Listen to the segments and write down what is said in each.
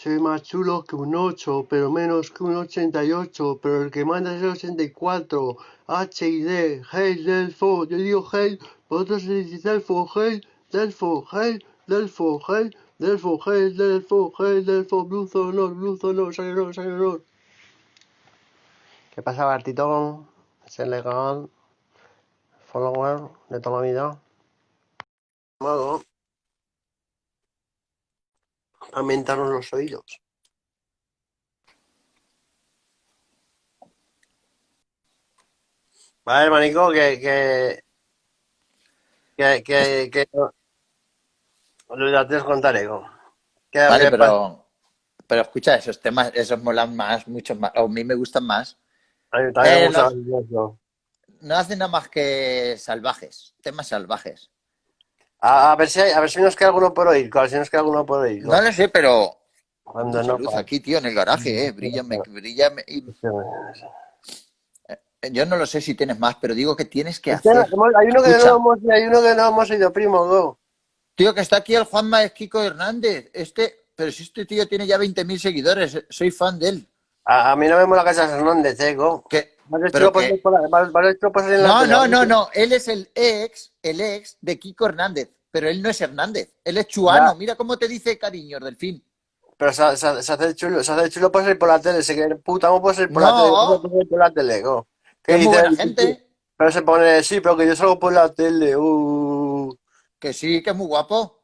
Soy más chulo que un 8, pero menos que un 88, pero el que manda es el 84. H y D, Hail Delfo, yo digo Hail, vosotros decís Delfo, Hail, Delfo, Hail, Delfo, Hail, Delfo, Hail, Delfo, Hail, Delfo, Blues honor, sangre honor. ¿Qué pasa, Bartito? Es el legal follower de toda la vida. Mago, aumentarnos los oídos. Vale, manico, que te contaré. Vale, Pasa? pero escucha, esos temas, esos molan más, mucho más, o a mí me gustan más. A mí también me gusta Los, eso. no hacen nada más que salvajes, temas salvajes. A ver si nos queda alguno por oír, a ver si nos queda alguno por oír. No lo sé, pero Cuando mucha no luz pasa. aquí, tío, en el garaje, brilla, brilla. Yo no lo sé si tienes más, pero digo que tienes que hacer. Hay uno que no Escucha, hemos, hay uno que no hemos oído, primo, go. tío, que está aquí el Juanma Esquico Hernández. Pero si este tío tiene ya 20.000 seguidores, soy fan de él. A mí no me mola Casas Hernández, go. Que, Vas a pero decirlo que por salir en la No, tele. no, no, no. Él es el ex de Kiko Hernández, pero él no es Hernández. Él es Ya, Chuano. Mira cómo te dice cariño, Delfín. pero se hace el chulo, por salir por la tele. Se quiere, puta, ¿cómo puedo salir por la tele? ¿Cómo No, puedo salir por la tele, go? ¿Qué que es muy dice buena él? gente. Pero se pone, sí, pero que yo salgo por la tele. Que sí, que es muy guapo.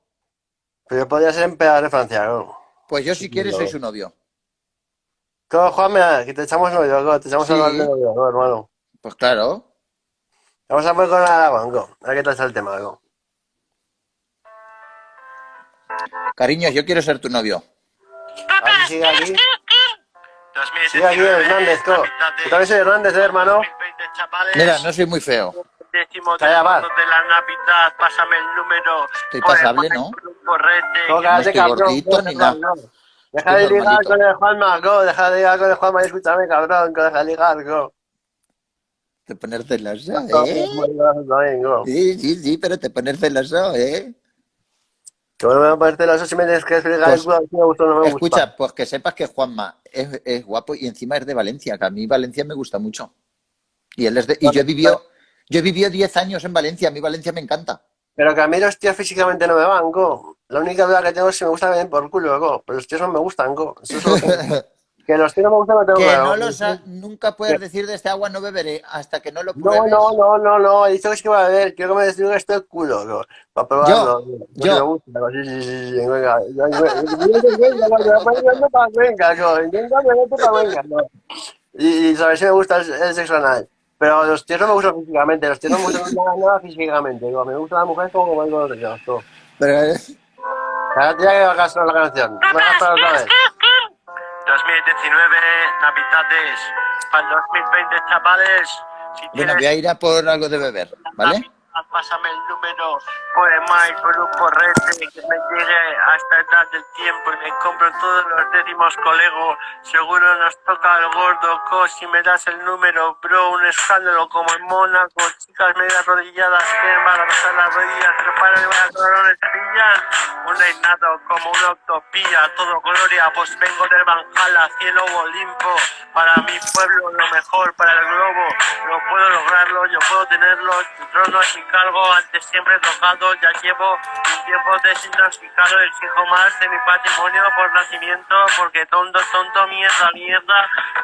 Pero yo podría ser emperador de Francia, go. Pues yo, Sí, si quieres, soy no. su novio. Juanme, que te echamos novio, go. Te echamos a hablar de Sí, novio, go, hermano. pues claro. Vamos a poner con Aragón, go. A ver qué tal está el tema, go. Cariño, yo quiero ser tu novio. A ver si sigue aquí. Sigue aquí Hernández, go. Tú también soy Hernández, hermano. Mira, no soy muy feo. Calla, va. De la Navidad, pásame el número. Estoy pasable, ¿no? Go, No cállate, estoy cabrón. gordito ni nada. Deja Estoy de ligar con normalito. el Juanma, go. Deja de ligar con el Juanma y escúchame, cabrón. Go, deja de ligar, go. Te pones celoso, No, ¿eh? también, go. Sí, sí, sí, pero te pones celoso, ¿eh? Que no me voy a ponerte los osos y me tienes que explicar el Pues culo si me gusta o no me gusta. escucha, pues que sepas que Juanma es guapo y encima es de Valencia, que a mí Valencia me gusta mucho. Y él es de, y yo he vivido 10 años en Valencia, a mí Valencia me encanta. Pero que a mí los tíos físicamente no me van, go. La única duda que tengo es si me gusta bien por culo, go. Pero los tíos no me gustan, go. Eso es lo que los tíos no me gustan, lo tengo Que claro. no nunca puedes decir de este agua no beberé hasta que no lo No, no, pruebes. no, no, no. He dicho que sí que va a beber. Quiero que me distribuyas esto el culo, go. Para probarlo. Yo, No sé si me yo, gusta, go. Sí, sí, sí, sí. Venga. Venga, go. Intenta para venga, go. Y saber si me gusta el sexo anal. Pero los tíos no me gustan físicamente. Los tíos no me gustan nada físicamente, go. Me gustan las mujeres como me gustan los tíos, go. pero Ahora tía que hagas la canción. Me hagas para otra vez. 2019, Navidades. Para el 2020, chavales. Si bueno, tienes voy a ir a por algo de beber, ¿vale? pásame el número por email, por un correte que me llegue a esta edad del tiempo y me compro todos los décimos, colego. Seguro nos toca el gordo, si me das el número, bro, un escándalo como en Mónaco. Chicas medio arrodilladas, quieren balanzar las rodillas, pero para de corones brillan. Un reinado como una utopía, todo gloria, pues vengo del Valhalla, cielo o Olimpo. Para mi pueblo lo mejor, para el globo, lo puedo lograrlo, yo puedo tenerlo, tu trono sin cargo, antes siempre tocado, ya llevo un tiempo desintoxicado, exijo más de mi patrimonio por nacimiento, porque tonto, mierda, y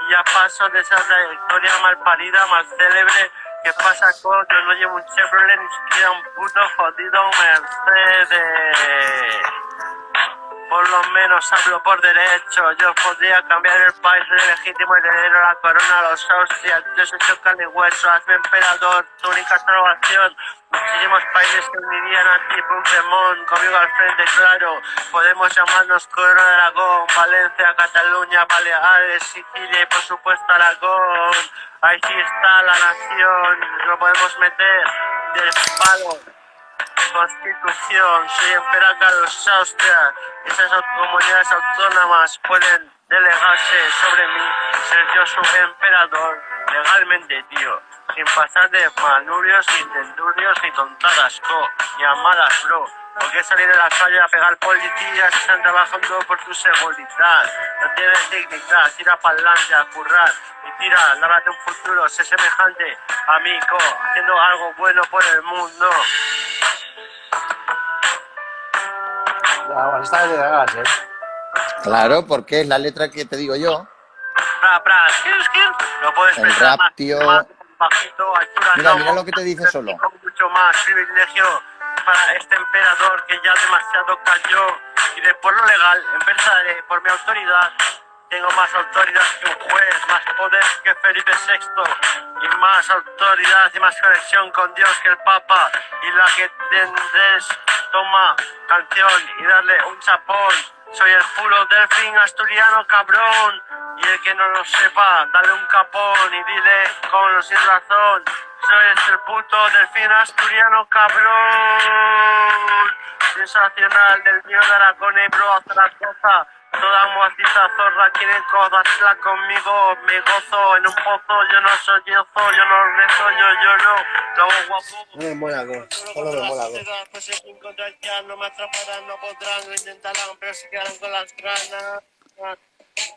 ya paso de esa trayectoria mal parida, mal célebre. ¿Qué pasa, con yo no llevo un Chevrolet, ni siquiera un puto jodido Mercedes? Por lo menos hablo por derecho. Yo podría cambiar el país de legítimo heredero a la corona a los Austrias. Yo soy yo carne y hueso, hazme emperador, tu única salvación. Muchísimos países que unirían a ti, Puigdemont, conmigo al frente, claro. Podemos llamarnos Corona de Aragón, Valencia, Cataluña, Baleares, Sicilia y por supuesto Aragón. Ahí sí está la nación, lo podemos meter del palo. Constitución, soy emperaca de los Austrias. Esas comunidades autónomas pueden delegarse sobre mí, ser yo su emperador, legalmente, tío, sin pasar de manurios, ni tendurios, ni tontadas, ni amadas, bro. Porque salir a la calle a pegar policías y están trabajando por tu seguridad. No tienes dignidad, tira para adelante a currar y tira, lávate un futuro, sé semejante a Mico, haciendo algo bueno por el mundo. Ya, está de gas, Claro, porque es la letra que te digo yo. No puedes El pensar rap, más, tío. más bajito, altura Mira, no, mira lo que te dice solo. con mucho más privilegio para este emperador que ya demasiado cayó. Y de por lo legal empezaré por mi autoridad. Tengo más autoridad que un juez, más poder que Felipe VI, y más autoridad y más conexión con Dios que el Papa, y la que tendréis, toma canción y darle un chapón. Soy el puro delfín asturiano, cabrón, y el que no lo sepa, dale un capón y dile con o sin razón. Soy el puto delfín asturiano, cabrón. Sensacional del mío de Aragón y bro, hasta la cosa. Toda muacita zorra quieren codarla conmigo, me gozo en un pozo, yo no soy yozo, yo no rezo, yo no, lo hago guapo. No me mola, solo me mola. Pues es que encontrar ya no me atraparán, no podrán, lo intentarán, pero se quedarán con las ganas.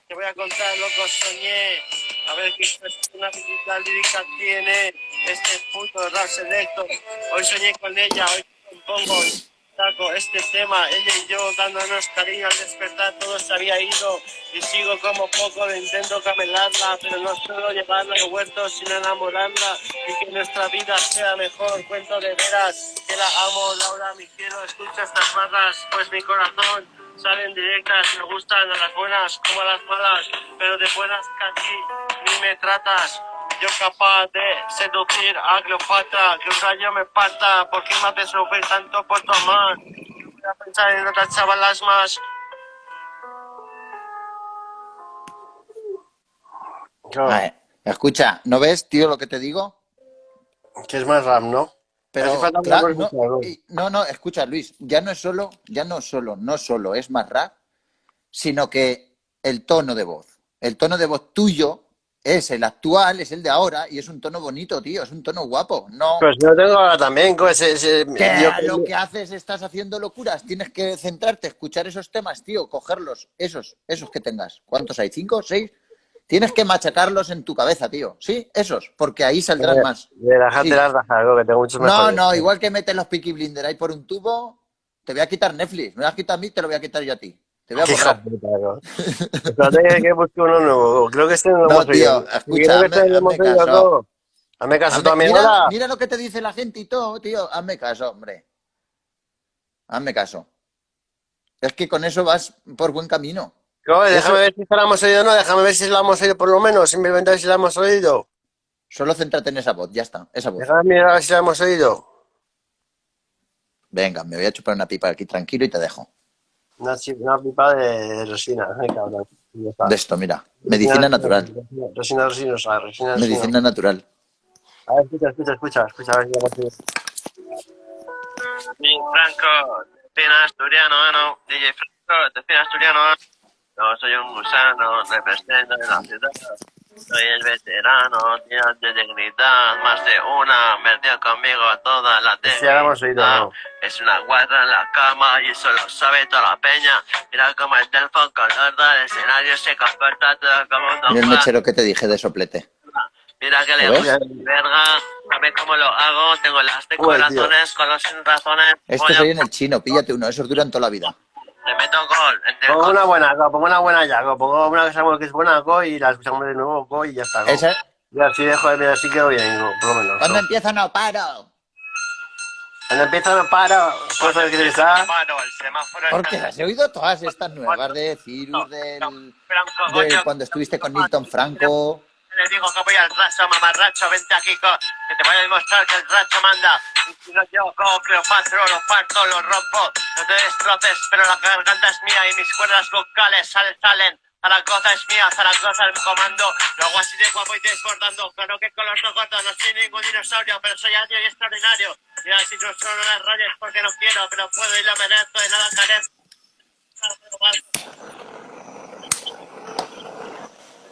Te voy a contar lo que os soñé, a ver qué una habilidad lírica tiene este puto rap selecto. Hoy soñé con ella, hoy compongo. Saco este tema, ella y yo dándonos cariño al despertar, todo se había ido y sigo como poco, lo intento camelarla, pero no solo llevarla al huerto sino enamorarla y que nuestra vida sea mejor, cuento de veras que la amo, Laura, mi cielo, escucha estas barras, pues mi corazón salen directas, me gustan a las buenas como a las malas, pero de buenas casi ni me tratas. Yo capaz de seducir a Cleopatra, que un rayo me parta, ¿por qué me haces sufrir tanto por tu amor? Voy a pensar en otras chavalas más. Ay, escucha, ¿no ves, tío, lo que te digo? Que es más rap, ¿no? Pero, Hace falta claro, por escucharlo. no, escucha, Luis, no solo es más rap, sino que el tono de voz tuyo es el actual, es el de ahora, y es un tono bonito, tío, es un tono guapo. No, Pues yo tengo ahora también, pues, que lo que haces estás haciendo locuras, tienes que centrarte, escuchar esos temas, tío, cogerlos, esos que tengas. ¿Cuántos hay? ¿5? ¿6? Tienes que machacarlos en tu cabeza, tío. Sí, esos, porque ahí saldrán más. Déjate Sí. las algo, que tengo muchos mejores. No, igual que metes los Peaky Blinders ahí por un tubo, te voy a quitar Netflix. Me vas a quitar a mí, te lo voy a quitar yo a ti. Te voy a Hijo borrar. de puta, ¿no? Espérate que busque uno nuevo. Creo que este no lo No, hemos oído. tío, escucha, Creo que este lo hemos hazme oído caso. todo. Hazme caso tú a mí ahora. Mira lo que te dice la gente y todo, tío. Hazme caso, hombre. Hazme caso. Es que con eso vas por buen camino. Joder, Eso- déjame ver si la hemos oído o no. Déjame ver si la hemos oído por lo menos. Simplemente a ver si la hemos oído. Solo céntrate en esa voz, ya está, esa voz. Déjame mirar a ver si la hemos oído. Venga, me voy a chupar una pipa aquí tranquilo y te dejo. Una pipa de resina. Ay, cabrón. Ya está. De esto, mira. Medicina natural. Resina resinosa. Medicina natural. A ver, escucha. A ver si la hemos oído. DJ Franco, delfín asturiano, no. DJ Franco, delfín asturiano. Yo soy un gusano, represento en la ciudad. Soy el veterano, días de dignidad. Más de una, perdió conmigo toda la Sí, ya la hemos oído, dignidad. ¿no? Es una guarra en la cama y eso lo sabe toda la peña. Mira como el teléfono color del escenario se comporta todo como un Mira el don Juan. mechero que te dije de soplete. Mira que le ¿Lo ves? gusta mi verga, sabe cómo lo hago, tengo las de Joder, tío. corazones con los sin razones. Estos hay en el chino, píllate uno, esos duran toda la vida. Le meto gol, Pongo una buena ya, pongo una que sabemos que es buena, y la escuchamos de nuevo, y ya está. ¿no? Esa, Y así dejo de ver, así quedo bien, ¿no? Por lo menos. cuando ¿no? empieza no paro. Cuando empieza no paro, cosas que está. Paro, el semáforo Porque está- las he oído todas estas nuevas de Cirus, Franco, de coño, cuando estuviste con Nilton Franco. le digo que voy al racho, mamarracho, vente aquí, que te voy a demostrar que el racho manda. Y si no, yo como Cleopatra, lo parto, lo rompo, no te destroces, pero la garganta es mía y mis cuerdas vocales salen. Zaragoza es mía, Zaragoza el comando. Lo hago así de guapo y desbordando. Claro que con los dos gordos no soy ningún dinosaurio, pero soy alguien extraordinario. Mira, si no son unas rayas porque no quiero, pero puedo y lo merezco, de nada carezco.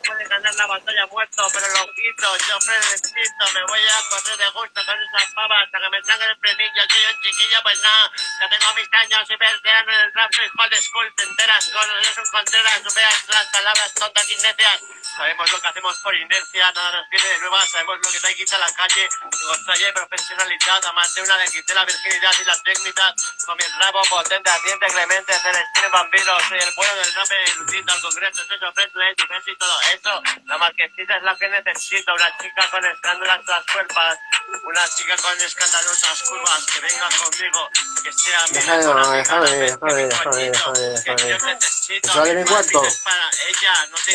Puede ganar la batalla muerto, pero lo quito, yo fresquito, me voy a correr de gusto con esas pavas hasta que me sangre el frenillo, soy un chiquillo, pues nada, ya tengo mis años y veterano en el rap, soy hot school, te enteras con es un Contreras, no veas las palabras tontas y necias, sabemos lo que hacemos por inercia, nada nos viene de nueva, sabemos lo que te quita la calle, digo, soy profesionalidad, a más de una le quité la virginidad y la técnica, con mi rabo potente, ardiente, clemente, celestino, vampiro, soy el bueno del rap, elucito al congreso, soy sorprendente, defensa y todo eso, la marquesita es la que necesito, una chica con escándalas tras cuerpas, una chica con escandalosas curvas, que venga conmigo, que sea mi mejor amiga, que yo necesito, ¿Eso vale mi cuarto? para ella, no te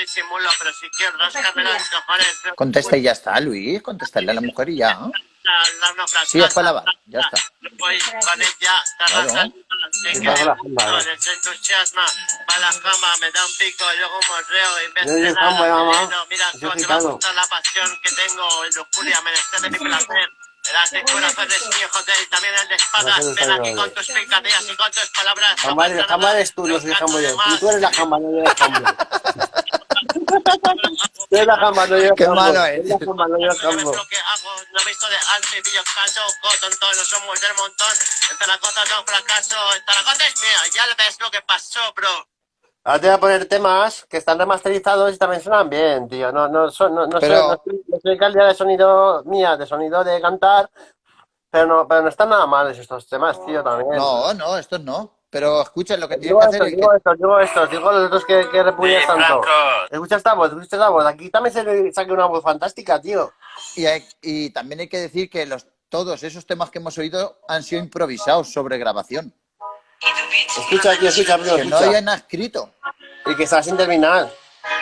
disimulo, pero si quiero rascarme los cojones. Contesta y ya está, Luis. Contestarle a la mujer y ya. Sí, es para lavar. Ya está. Voy con ella, Claro. se entusiasma, va a la cama, me da un pico, luego un morreo, y me Yo mamá. mira, Yo cómo te va a gitano. gustar la pasión que tengo, el lujuria, menester de mi placer. Verás de corazones mío, joder, y también el de espadas. No sé, Ven aquí no con tus picadillas y con tus palabras. Jamás eres tú, no soy jambo yo. Tú eres la jamba, no yo el jambo. Tú eres la jamba, no yo el Qué jambo. malo Tú es. eres la jamba, no yo el ¿Sabes jambo. lo que hago? No he visto de arte, pillo caso, tonto, no somos del montón. En Zaragoza no fracaso, en Zaragoza es mía, ya ves lo que pasó, bro. Ahora te voy a poner temas que están remasterizados y también suenan bien, tío. No Pero- soy calidad de sonido mía, de sonido de cantar, pero no están nada mal estos temas, tío, también. No, estos no. Pero escucha, lo que tienes Digo que hacer es que... digo los otros que repudias tanto. Escucha esta voz. Aquí también se le saque una voz fantástica, tío. Y también hay que decir que todos esos temas que hemos oído han sido improvisados sobre grabación. Escucha, tío, primero, Que no escucha. había nada escrito. Y que está sin terminar.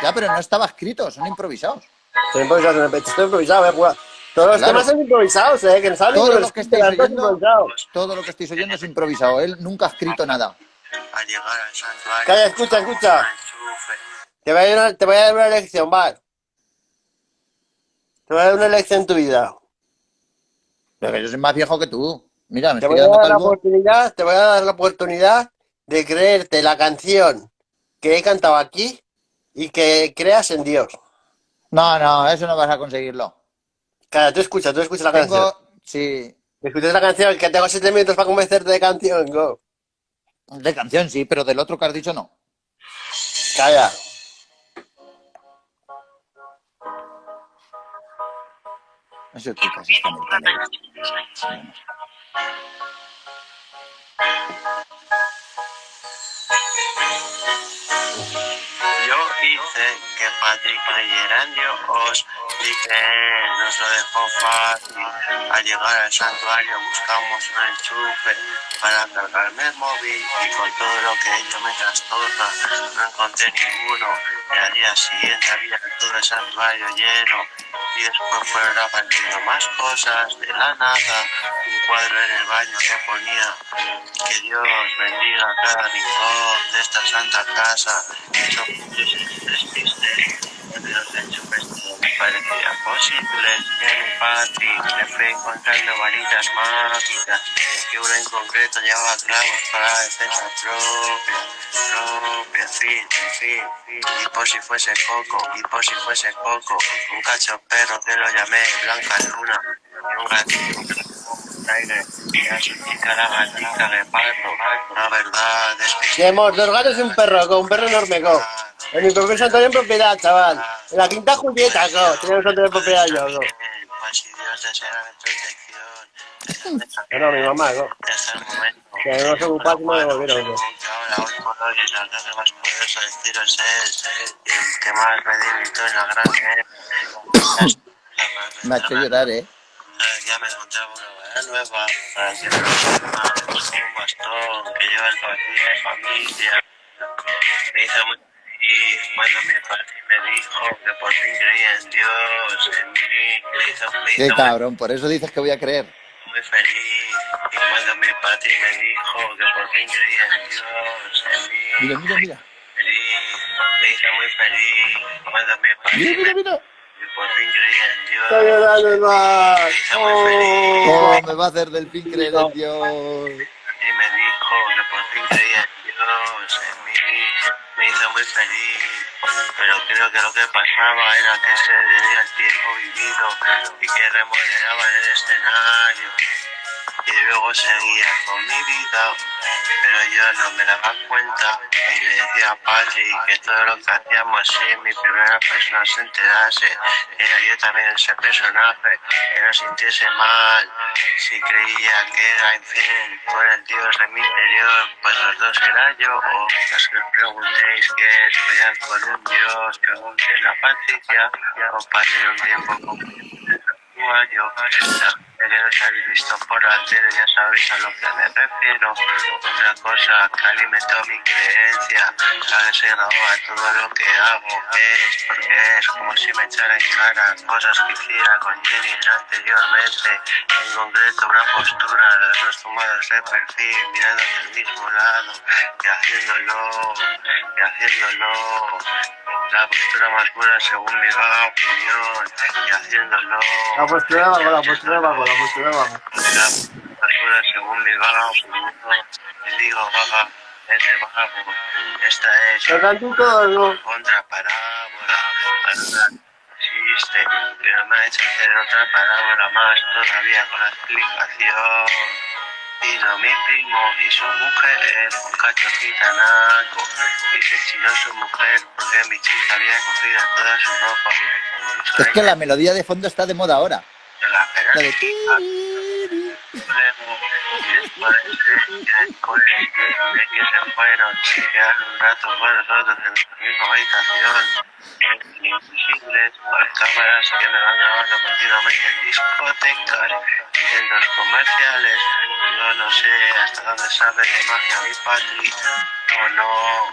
Ya, pero no estaba escrito, son improvisados. Estoy improvisado, pues. Todos los Claro. temas son improvisados, que no saben Todo ni lo que escrito, estáis todo es oyendo, improvisado. todo lo que estáis oyendo es improvisado. Él nunca ha escrito nada. Al llegar al santuario. Calla, escucha. Te voy a dar una lección, ¿vale? Te voy a dar una lección en tu vida. Pero que yo soy más viejo que tú. Mira, me Te estoy voy a quedando dar calvo. te voy a dar la oportunidad de creerte la canción que he cantado aquí y que creas en Dios. No, eso no vas a conseguirlo. Calla, tú escucha la canción. Sí, Escuchas la canción, que tengo 7 minutos para convencerte de canción, go. de canción sí, pero del otro que has dicho no. Calla. Eso que casi está en el panel. Yo hice que Patrick creyera en Dios y que nos lo dejó fácil. Al llegar al santuario buscamos un enchufe para cargarme el móvil y con todo lo que ello me trastorna no encontré ninguno. Y al día siguiente había todo el santuario lleno y después fueron apareciendo más cosas de la nada. Un cuadro en el baño que ponía que Dios bendiga cada rincón de esta santa casa. Son despistes de los enchufes. Parecía posible que mi Patrick le fue encontrando varitas mágicas, que uno en concreto llevaba clavos para la defensa propia, fin. Y por si fuese Coco, un cacho perro que lo llamé Blanca Luna, y un gatito aire, y a su chica la gatita de parto, la verdad es que... Tenemos 2 gatos y un perro enorme, go. En mi propio santuario en propiedad, chaval. En la quinta Julieta, go. Tenemos santuario en propiedad yo, go. Pues si Dios desea mi protección, No, mi mamá, go. hasta el momento. Que no se ocupa si no devolvieron, go. Ahora hoy por hoy es la clase más poderosa de estilos es el que más me debilitó en la gran Me ha hecho llorar, ¿eh? Ya me encontraba una vara nueva para que me un bastón que lleva el cabecilla de familia. Me hizo muy feliz cuando mi padre me dijo que por fin creía en Dios, en mí. Me Qué hizo cabrón, por eso dices que voy a creer. muy feliz. Y cuando mi padre me dijo que por fin creía en Dios, en mí. Mira. Feliz, me hizo muy feliz. Cuando mi padre Mira. que por fin creía en Dios. Estoy llorando, hermano. Me hizo muy feliz. Oh, me va a hacer del fin creer en Dios. Y me dijo que por fin creía en Dios, en mí. Me hizo muy muy feliz, pero creo que lo que pasaba era que se tenía el tiempo vivido y que remodelaba el escenario y luego seguía con mi vida, pero yo no me daba cuenta y le decía a Patri que todo lo que hacíamos si mi primera persona se enterase era yo también ese personaje, que no sintiese mal, si creía que era infiel con el Dios de mi interior, pues los dos era yo, o los que os preguntéis que es pelear con un Dios, preguntéis la Patricia, o pasen un tiempo con usuario, ya que nos habéis visto por la tele ya sabéis a lo que me refiero. Otra cosa que alimentó mi creencia, la que se grababa todo lo que hago, es porque es como si me echara en cara cosas que hiciera con Jenny anteriormente, en concreto una postura de los dos tomados de perfil, mirando hacia el mismo lado y haciéndolo, la postura más pura según mi vaga opinión, y haciéndolo. La postura de vago, la postura de vago, la postura de vago. La postura según mi vaga opinión, y digo vaga, es de vago, esta es Tantito, no. otra parábola, alguna existe, pero me ha hecho hacer otra parábola más todavía con la explicación. Vino mi primo y su mujer, un cacho gitanaco, y se chinó su mujer porque mi chica había cogido toda su ropa. Es que la melodía de fondo está de moda ahora. De la La de... después de que se fueron, se quedaron un rato con nosotros en la misma habitación, invisibles, por cámaras que me van grabando continuamente en discotecas, en centros comerciales. Yo no sé hasta dónde sabe de magia mi Patri o no,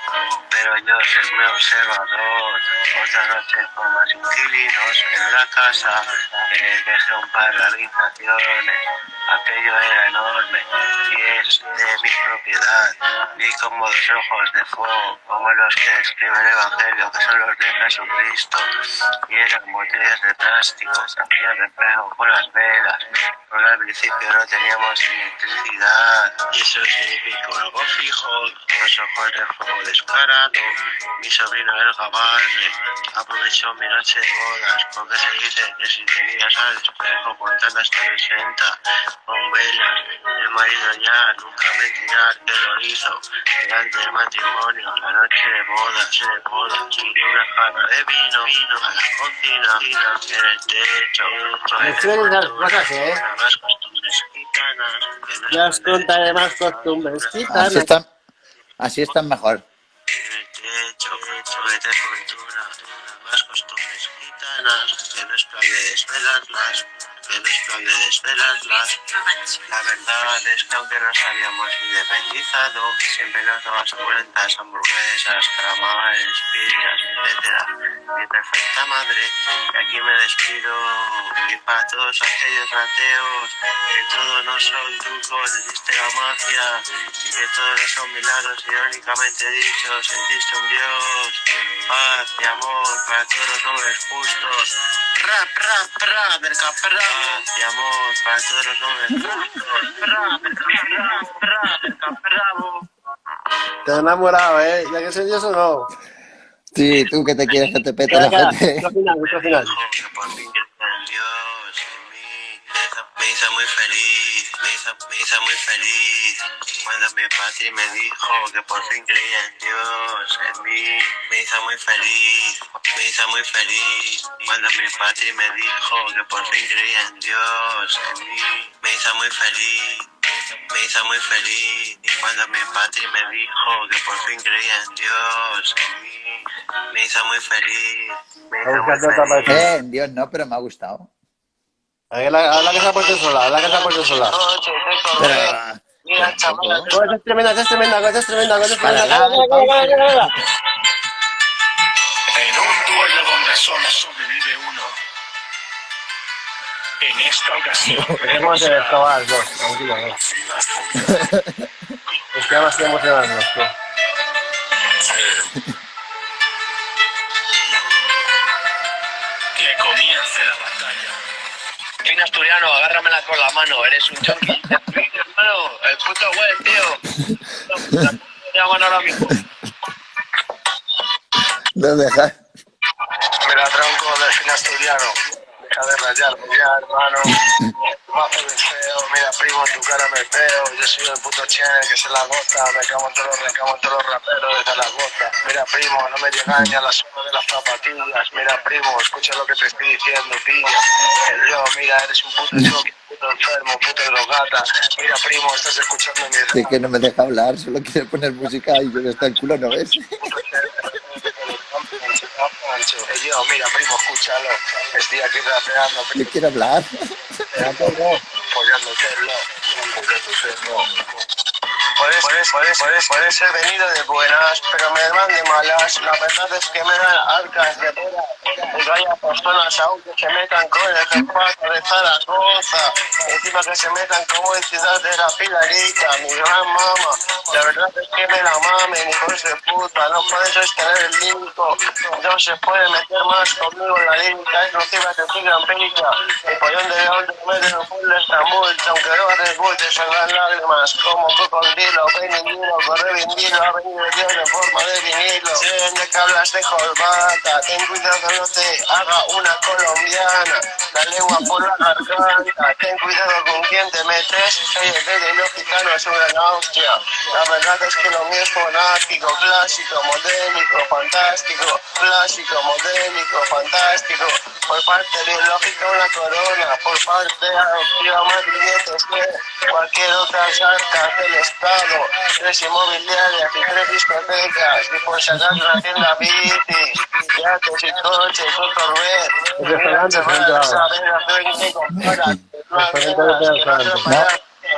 pero yo soy muy observador. Otra noche con más inquilinos en la casa, dejé un par de habitaciones. Aquello era enorme y es de mi propiedad. Vi como dos ojos de fuego, como los que escriben el Evangelio, que son los de Jesucristo, y eran botellas de plástico, hacían reflejo con las velas, porque al principio no teníamos electricidad, y eso significó algo fijo, los ojos de fuego descarado. Mi sobrino El Gabarre aprovechó mi noche de bodas, porque se dice que si tenías al espejo contando hasta 60, con velas, el marido ya nunca mentirá que lo hizo delante del matrimonio, la noche de bodas, y una jarra de vino a la cocina, en el techo, Me suelen las cosas, más costumbres gitanas, que no Las esconden contaré más costumbres gitanas. Así están mejor. en el techo, de fortuna, más costumbres gitanas, que no es plan de desvelarlas, La verdad es que aunque nos habíamos independizado, siempre nos daban suculentas, hamburguesas, calamares, pizzas, etc. Mi perfecta madre, y aquí me despido, y para todos aquellos ateos, que todo no son trucos, existe la magia, y que todos no son milagros, irónicamente dichos, existe un Dios, paz y amor para todos los hombres justos, del caprá, y amor para todos los hombres justos, Te he enamorado, ya que soy Dios o no. Sí, tú que te quieres que te pete la gente. Al final. que por fin creía en Dios, en mí, me hizo muy feliz, me hizo muy feliz. Cuando mi Patri me dijo que por fin creía en Dios, en mí, me hizo muy feliz, Cuando mi Patri me dijo que por fin creía en Dios, en mí, me hizo muy feliz. Cuando mi Patri me dijo que por fin creía en Dios, en mí, me hizo muy feliz. Dios no, pero me ha gustado. Habla que se ha puesto sola, Pero, Mira, chaval, Cosa es tremenda. En un duelo donde solo sobrevive uno. En esta ocasión Dejemos de acabar, tranquilo, Es que ahora estoy emocionando. que comience la batalla. fin asturiano, agárramela con la mano, eres un chonqui. Hermano, el puto web, tío. Llaman ahora mismo. No deja. Mira, tronco del fin asturiano. Deja de rayarme ya, hermano. Mazo de feo, mira, primo, en tu cara me peo. Yo soy el puto Chen que se la goza. Me cago en todos los raperos de Zaragoza. Mira, primo, no me llegan ni a la zona de las zapatillas. Mira, primo, escucha lo que te estoy diciendo, pilla. Yo, mira, eres un puto choque, puto enfermo, puto drogata. Mira, primo, estás escuchando mi Es que no me deja hablar, solo quiere poner música y yo está el culo, ¿no ves? Yo, mira, primo, escúchalo. Estoy aquí rapeando, Yo primo, quiero hablar. follándote. Puede ser venido de buenas, pero me van de malas. La verdad es que me dan arcas de pera. Y vaya personas aún que se metan con el jefazo de Zaragoza. Encima que se metan como en Ciudad de la Pilarita, mi gran mama. La verdad es que me la mamen, hijos de puta. No puedes sostener el límito. No se puede meter más conmigo en la lírica. Es nociva que sigan pénica. El pollón de león de medio no puede esta multa. Aunque no resulte salgan lágrimas como cocodrilo. Venidilo, corre vindilo. Ha venido Dios en forma de vinilo. Sé de que hablas de corbata. Ten cuidado, no te haga una colombiana. La lengua por la garganta. Ten cuidado con quién te metes. Soy el rey de los gitanos sobre la Austria. La verdad es que lo mío es monástico, clásico, modélico, fantástico. Clásico, modélico, fantástico. Por parte ideológica una corona. Por parte adoptiva más billetes que cualquier otra arca del Estado. 3 inmobiliarias y 3 discotecas. Y por sacar una tienda bici. Yates y coches, un Corvette.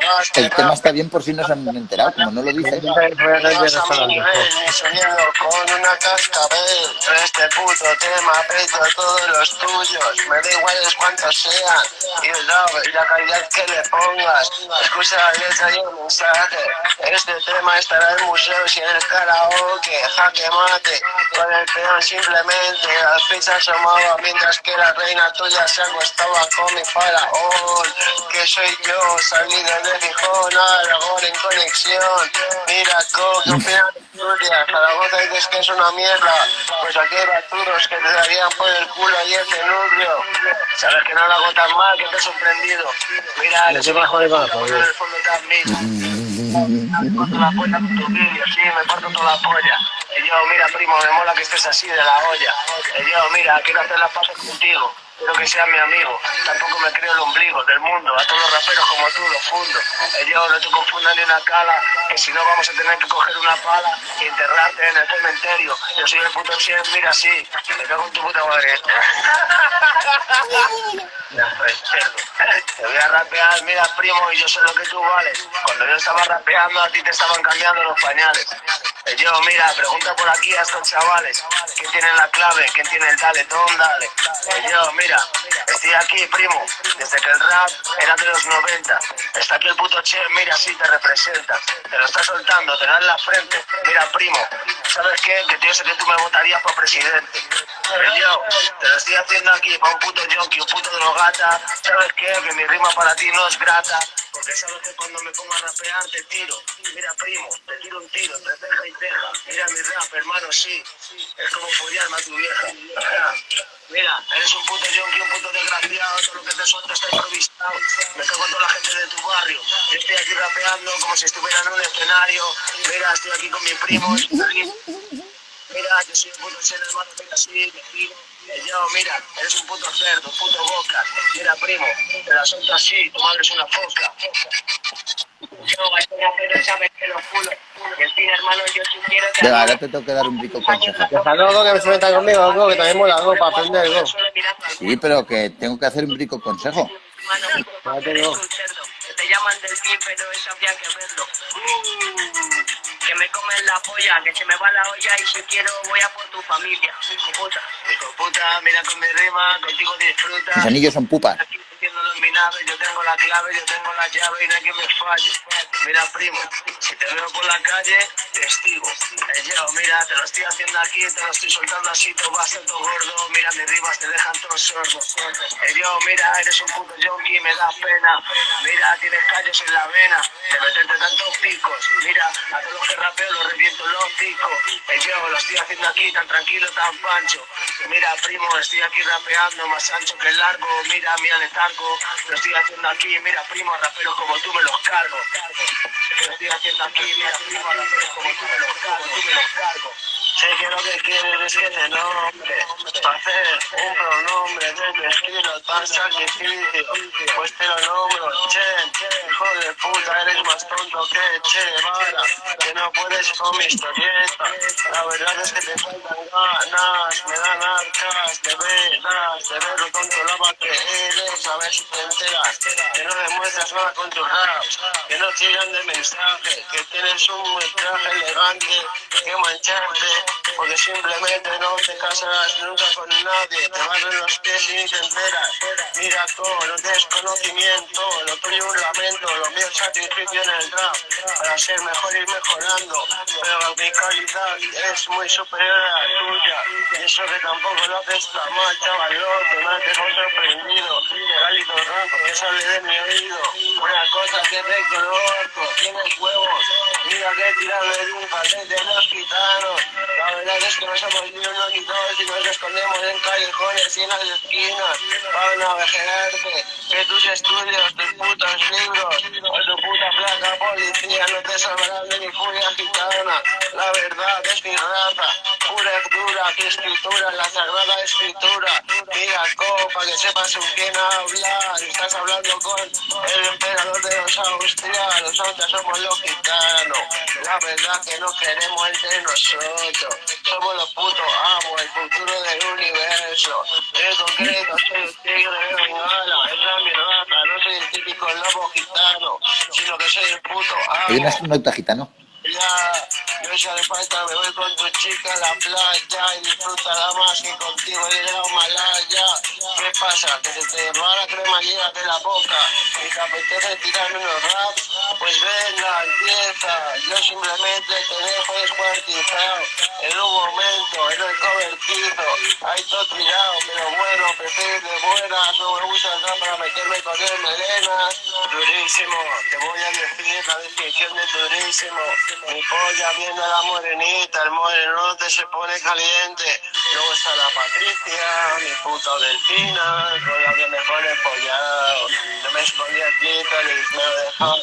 No, el tema está bien por si no se han enterado, como no lo dices. Con una cascabel, este puto tema, peto todos los tuyos, me da igual cuántos sean, y la calidad que le pongas, escucha la letra y el mensaje, este tema estará en museos y en el karaoke, jaque mate, con el peón simplemente, las pizzas asomaba mientras que la reina tuya se acostaba con mi faraón, que soy yo, salido de Gijón, Aragón en conexión, mira, ¿qué opinas de Asturias? Zaragoza dices que es una mierda, pues aquí hay baturos que te darían por el culo y ese nubio. Sabes que no lo hago tan mal, que te he sorprendido. Mira, que se bajo de bajo, en el fondo también. Me parto la polla con tus vídeos, sí, me parto toda la polla. Y yo, mira, primo, me mola que estés así de la olla. Y yo, mira, quiero hacer las paces contigo. Quiero que seas mi amigo. Tampoco me creo el ombligo del mundo. A todos los raperos como tú los fundo. Yo no te confundas ni una cala, que si no vamos a tener que coger una pala y enterrarte en el cementerio. Yo soy el puto Chef, mira así. Me cago en tu puta madre. Te voy a rapear, mira primo, y yo sé lo que tú vales. Cuando yo estaba rapeando a ti te estaban cambiando los pañales. Yo, mira, pregunta por aquí a estos chavales. ¿Quién tiene la clave? ¿Quién tiene el dale? Don, dale. Yo, mira, estoy aquí, primo, desde que el rap era de los 90. Está aquí el puto Che, mira, sí te representa. Te lo está soltando, te da en la frente. Mira, primo, ¿sabes qué? Que yo sé que tú me votarías por presidente. Yo, te lo estoy haciendo aquí para un puto yonki, un puto drogata. ¿Sabes qué? Que mi rima para ti no es grata. Porque sabes que cuando me pongo a rapear te tiro. Mira, primo, te tiro un tiro, te ceja y ceja. Mira mi rap, hermano, sí. Es como follarme a tu vieja. Mira, eres un puto yonki, un puto desgraciado. Todo lo que te suelto está improvisado. Me cago en toda la gente de tu barrio. Yo estoy aquí rapeando como si estuviera en un escenario. Mira, estoy aquí con mi primo. Mira, yo soy un puto ser hermano, mira, sí, me digo. Yo, mira, eres un puto cerdo, un puto boca. Mira, primo, te la suelto así, tu madre es una foca. Yo, estoy haciendo sabes que los culos. Y el fin, hermano, yo si quiero que... Venga, ahora te tengo que dar un rico consejo. Deja luego que me se meta conmigo, algo que también mola algo para aprender algo. Sí, pero que tengo que hacer un rico consejo. Te llaman del fin, pero eso había que verlo. Que me comen la polla, que se me va la olla y si quiero voy a por tu familia. Hijo puta, mira con mi rima, contigo disfruta. Mis anillos son pupas. Aquí entiendo entrando en mi nave, yo tengo la clave, yo tengo la llave y no hay quien me falle. Mira, primo, si te veo por la calle, testigo. Yo, mira, te lo estoy haciendo aquí, te lo estoy soltando así, todo va a ser todo gordo. Mira, mis rimas te dejan todos sordos. Yo, mira, eres un puto yonki, me da pena. Mira, tienes callos en la vena, de meterte tantos picos. Mira, a todos los que rapeo los reviento los picos. Yo, lo estoy haciendo aquí, tan tranquilo, tan pancho. Mira, primo, estoy aquí rapeando, más ancho que largo. Mira, mira, letargo, lo estoy haciendo aquí. Mira, primo, raperos como tú me los cargo. Lo estoy haciendo aquí, mira, primo, raperos como tú me los cargo. Sé que lo que quieres es que te nombre, para hacer un pronombre de tu estilo tan sacrificio, pues te lo nombro, Chen, hijo de puta, eres más tonto que Che Vara, que no puedes con mi historieta, la verdad es que te faltan ganas, me dan arcas, de ver lo tonto lava que eres, a ver si te enteras, que no demuestras nada con tus raps, que no tiran de mensaje, que tienes un traje elegante, que mancharte, porque simplemente no te casarás nunca con nadie, te vas de los pies y ni te enteras. Mira cómo no tienes conocimiento, lo tuyo un lamento, lo mío es sacrificio en el rap, para ser mejor y mejorando, pero mi calidad es muy superior a la tuya, y eso que tampoco lo haces tan mal, chaval, que me has dejado sorprendido, cálido ronco que sale de mi oído, una cosa que te conozco, tienes huevos, mira que tirado de un jardín de los gitanos. La verdad es que no somos ni uno ni dos y nos escondemos en callejones y en las esquinas para navejearte, que tus estudios, tus putos libros o tu puta placa policía no te salvarán de mi furia gitana. La verdad es mi raza, pura y dura, que escritura, la sagrada escritura. Mira, copa, que sepas con quién hablar, estás hablando con el emperador de los austrianos, nosotros somos los gitanos. La verdad que no queremos entre nosotros, somos los putos amos, el futuro del universo. En concreto soy el tigre de Bengala, esa es mi raza, no soy el típico lobo gitano, sino que soy el puto Hay un amo. astronauta gitano. Ya, no si hace falta, me voy con tu chica a la playa y disfrutará más que contigo ir a Himalaya. ¿Qué pasa? Que se te va la cremallera de la boca y te apetece tirarme unos raps. Pues venga, empieza. Yo simplemente te dejo descuartizado en un momento, en el cobertizo. Ahí todo tirado, pero bueno, prefiero de buenas. No me gusta el rap para meterme con el melenas. Durísimo, te voy a decir la definición de durísimo. Mi polla viene a la morenita, el morenote se pone caliente. Luego está la Patricia, mi puta Delfina, con la que me pone follado. No me escondí el clítoris, me lo dejaba.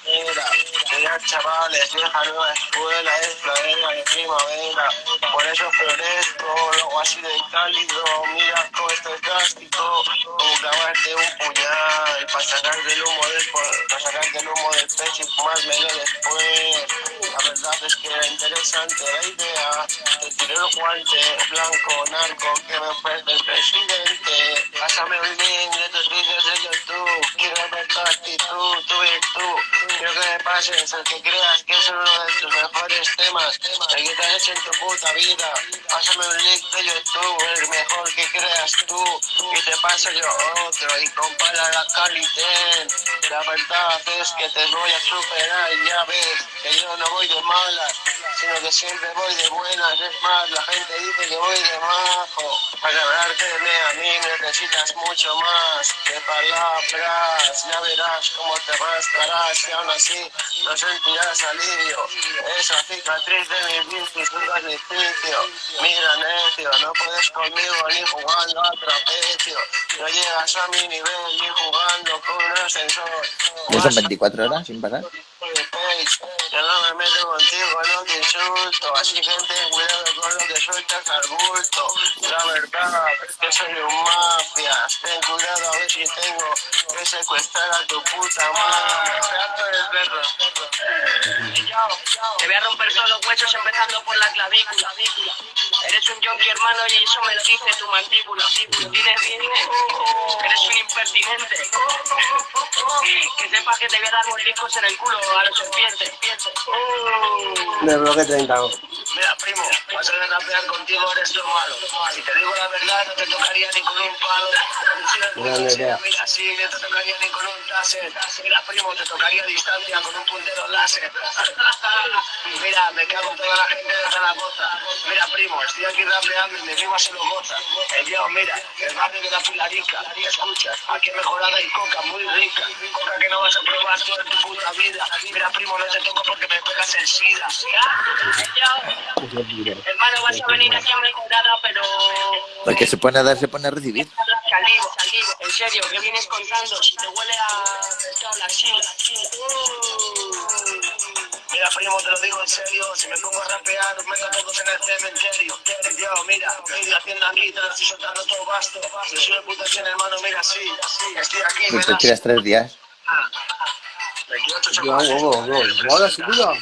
Mira, chavales, vieja nueva escuela, es la era de primavera. Por eso florezco, luego así de cálido. Mira cómo esto es drástico, como clavarte un puñal para sacar del humo del pecho y fumármelo después. La verdad es que era interesante la idea. Te tiré el guante blanco narco que me ofrece el presidente. Pásame un link de tus vídeos de YouTube. Quiero ver tu actitud, tu virtud. Quiero que me pases el que creas que es uno de tus mejores temas, el que te has hecho en tu puta vida. Pásame un link de YouTube, el mejor que creas tú, y te paso yo otro y compara la calidad. La verdad es que te voy a superar, ya ves que yo no voy de malas, sino que siempre voy de buenas. Es más, la gente dice que voy de majo. Para hablarte de mí a mí necesitas mucho más que palabras. Ya verás cómo te rascarás y aún así no sentirás alivio. Esa cicatriz de mi bici es un beneficio. Mira, necio, no puedes conmigo ni jugando a trapecio. No llegas a mi nivel ni jugando con un ascensor. Ya son 24 horas sin parar. Yo no me meto contigo, no te insulto. Así que ten cuidado con lo que sueltas al bulto. La verdad es que soy un mafia. Ten cuidado a ver si tengo que secuestrar a tu puta madre. El perro. Te voy a romper todos los huesos empezando por la clavícula. Eres un yonki, hermano, y eso me lo dice tu mandíbula. Tienes eres un impertinente. Que sepas que te voy a dar mordiscos en el culo a los serpientes. Me bloqueé 30. Mira, primo, paso de rapear contigo eres lo malo. Si te digo la verdad, no te tocaría ni con un palo. Si no puedo ser, mira, sí, no te tocaría ni con un taser. Mira, primo, te tocaría a distancia con un puntero láser. Mira, me cago en toda la gente de Zaragoza. Mira, primo, estoy aquí rapeando y mi primo se lo goza. Yo, mira, el barrio de la Pilarica. Escucha, aquí mejorada y coca muy rica. Coca que no vas a probar toda tu puta vida. Mira, primo, no te toco porque me pegas el SIDA. Hermano, vas a venir aquí a mejorada, pero... El que se pone a dar, se pone a recibir. Salivo, en serio, ¿qué vienes contando? Si te huele a pescado la chila. Mira, primo, te lo digo en serio, si me pongo a rapear, os meto todos en el cementerio. Yo, mira, estoy haciendo aquí, te lo estoy soltando todo vasto. Si soy el puto chino, hermano, mira, sí, estoy aquí, me Pues te das... tiras 3 días. 28 Ya, chocolates. mola, sin duda.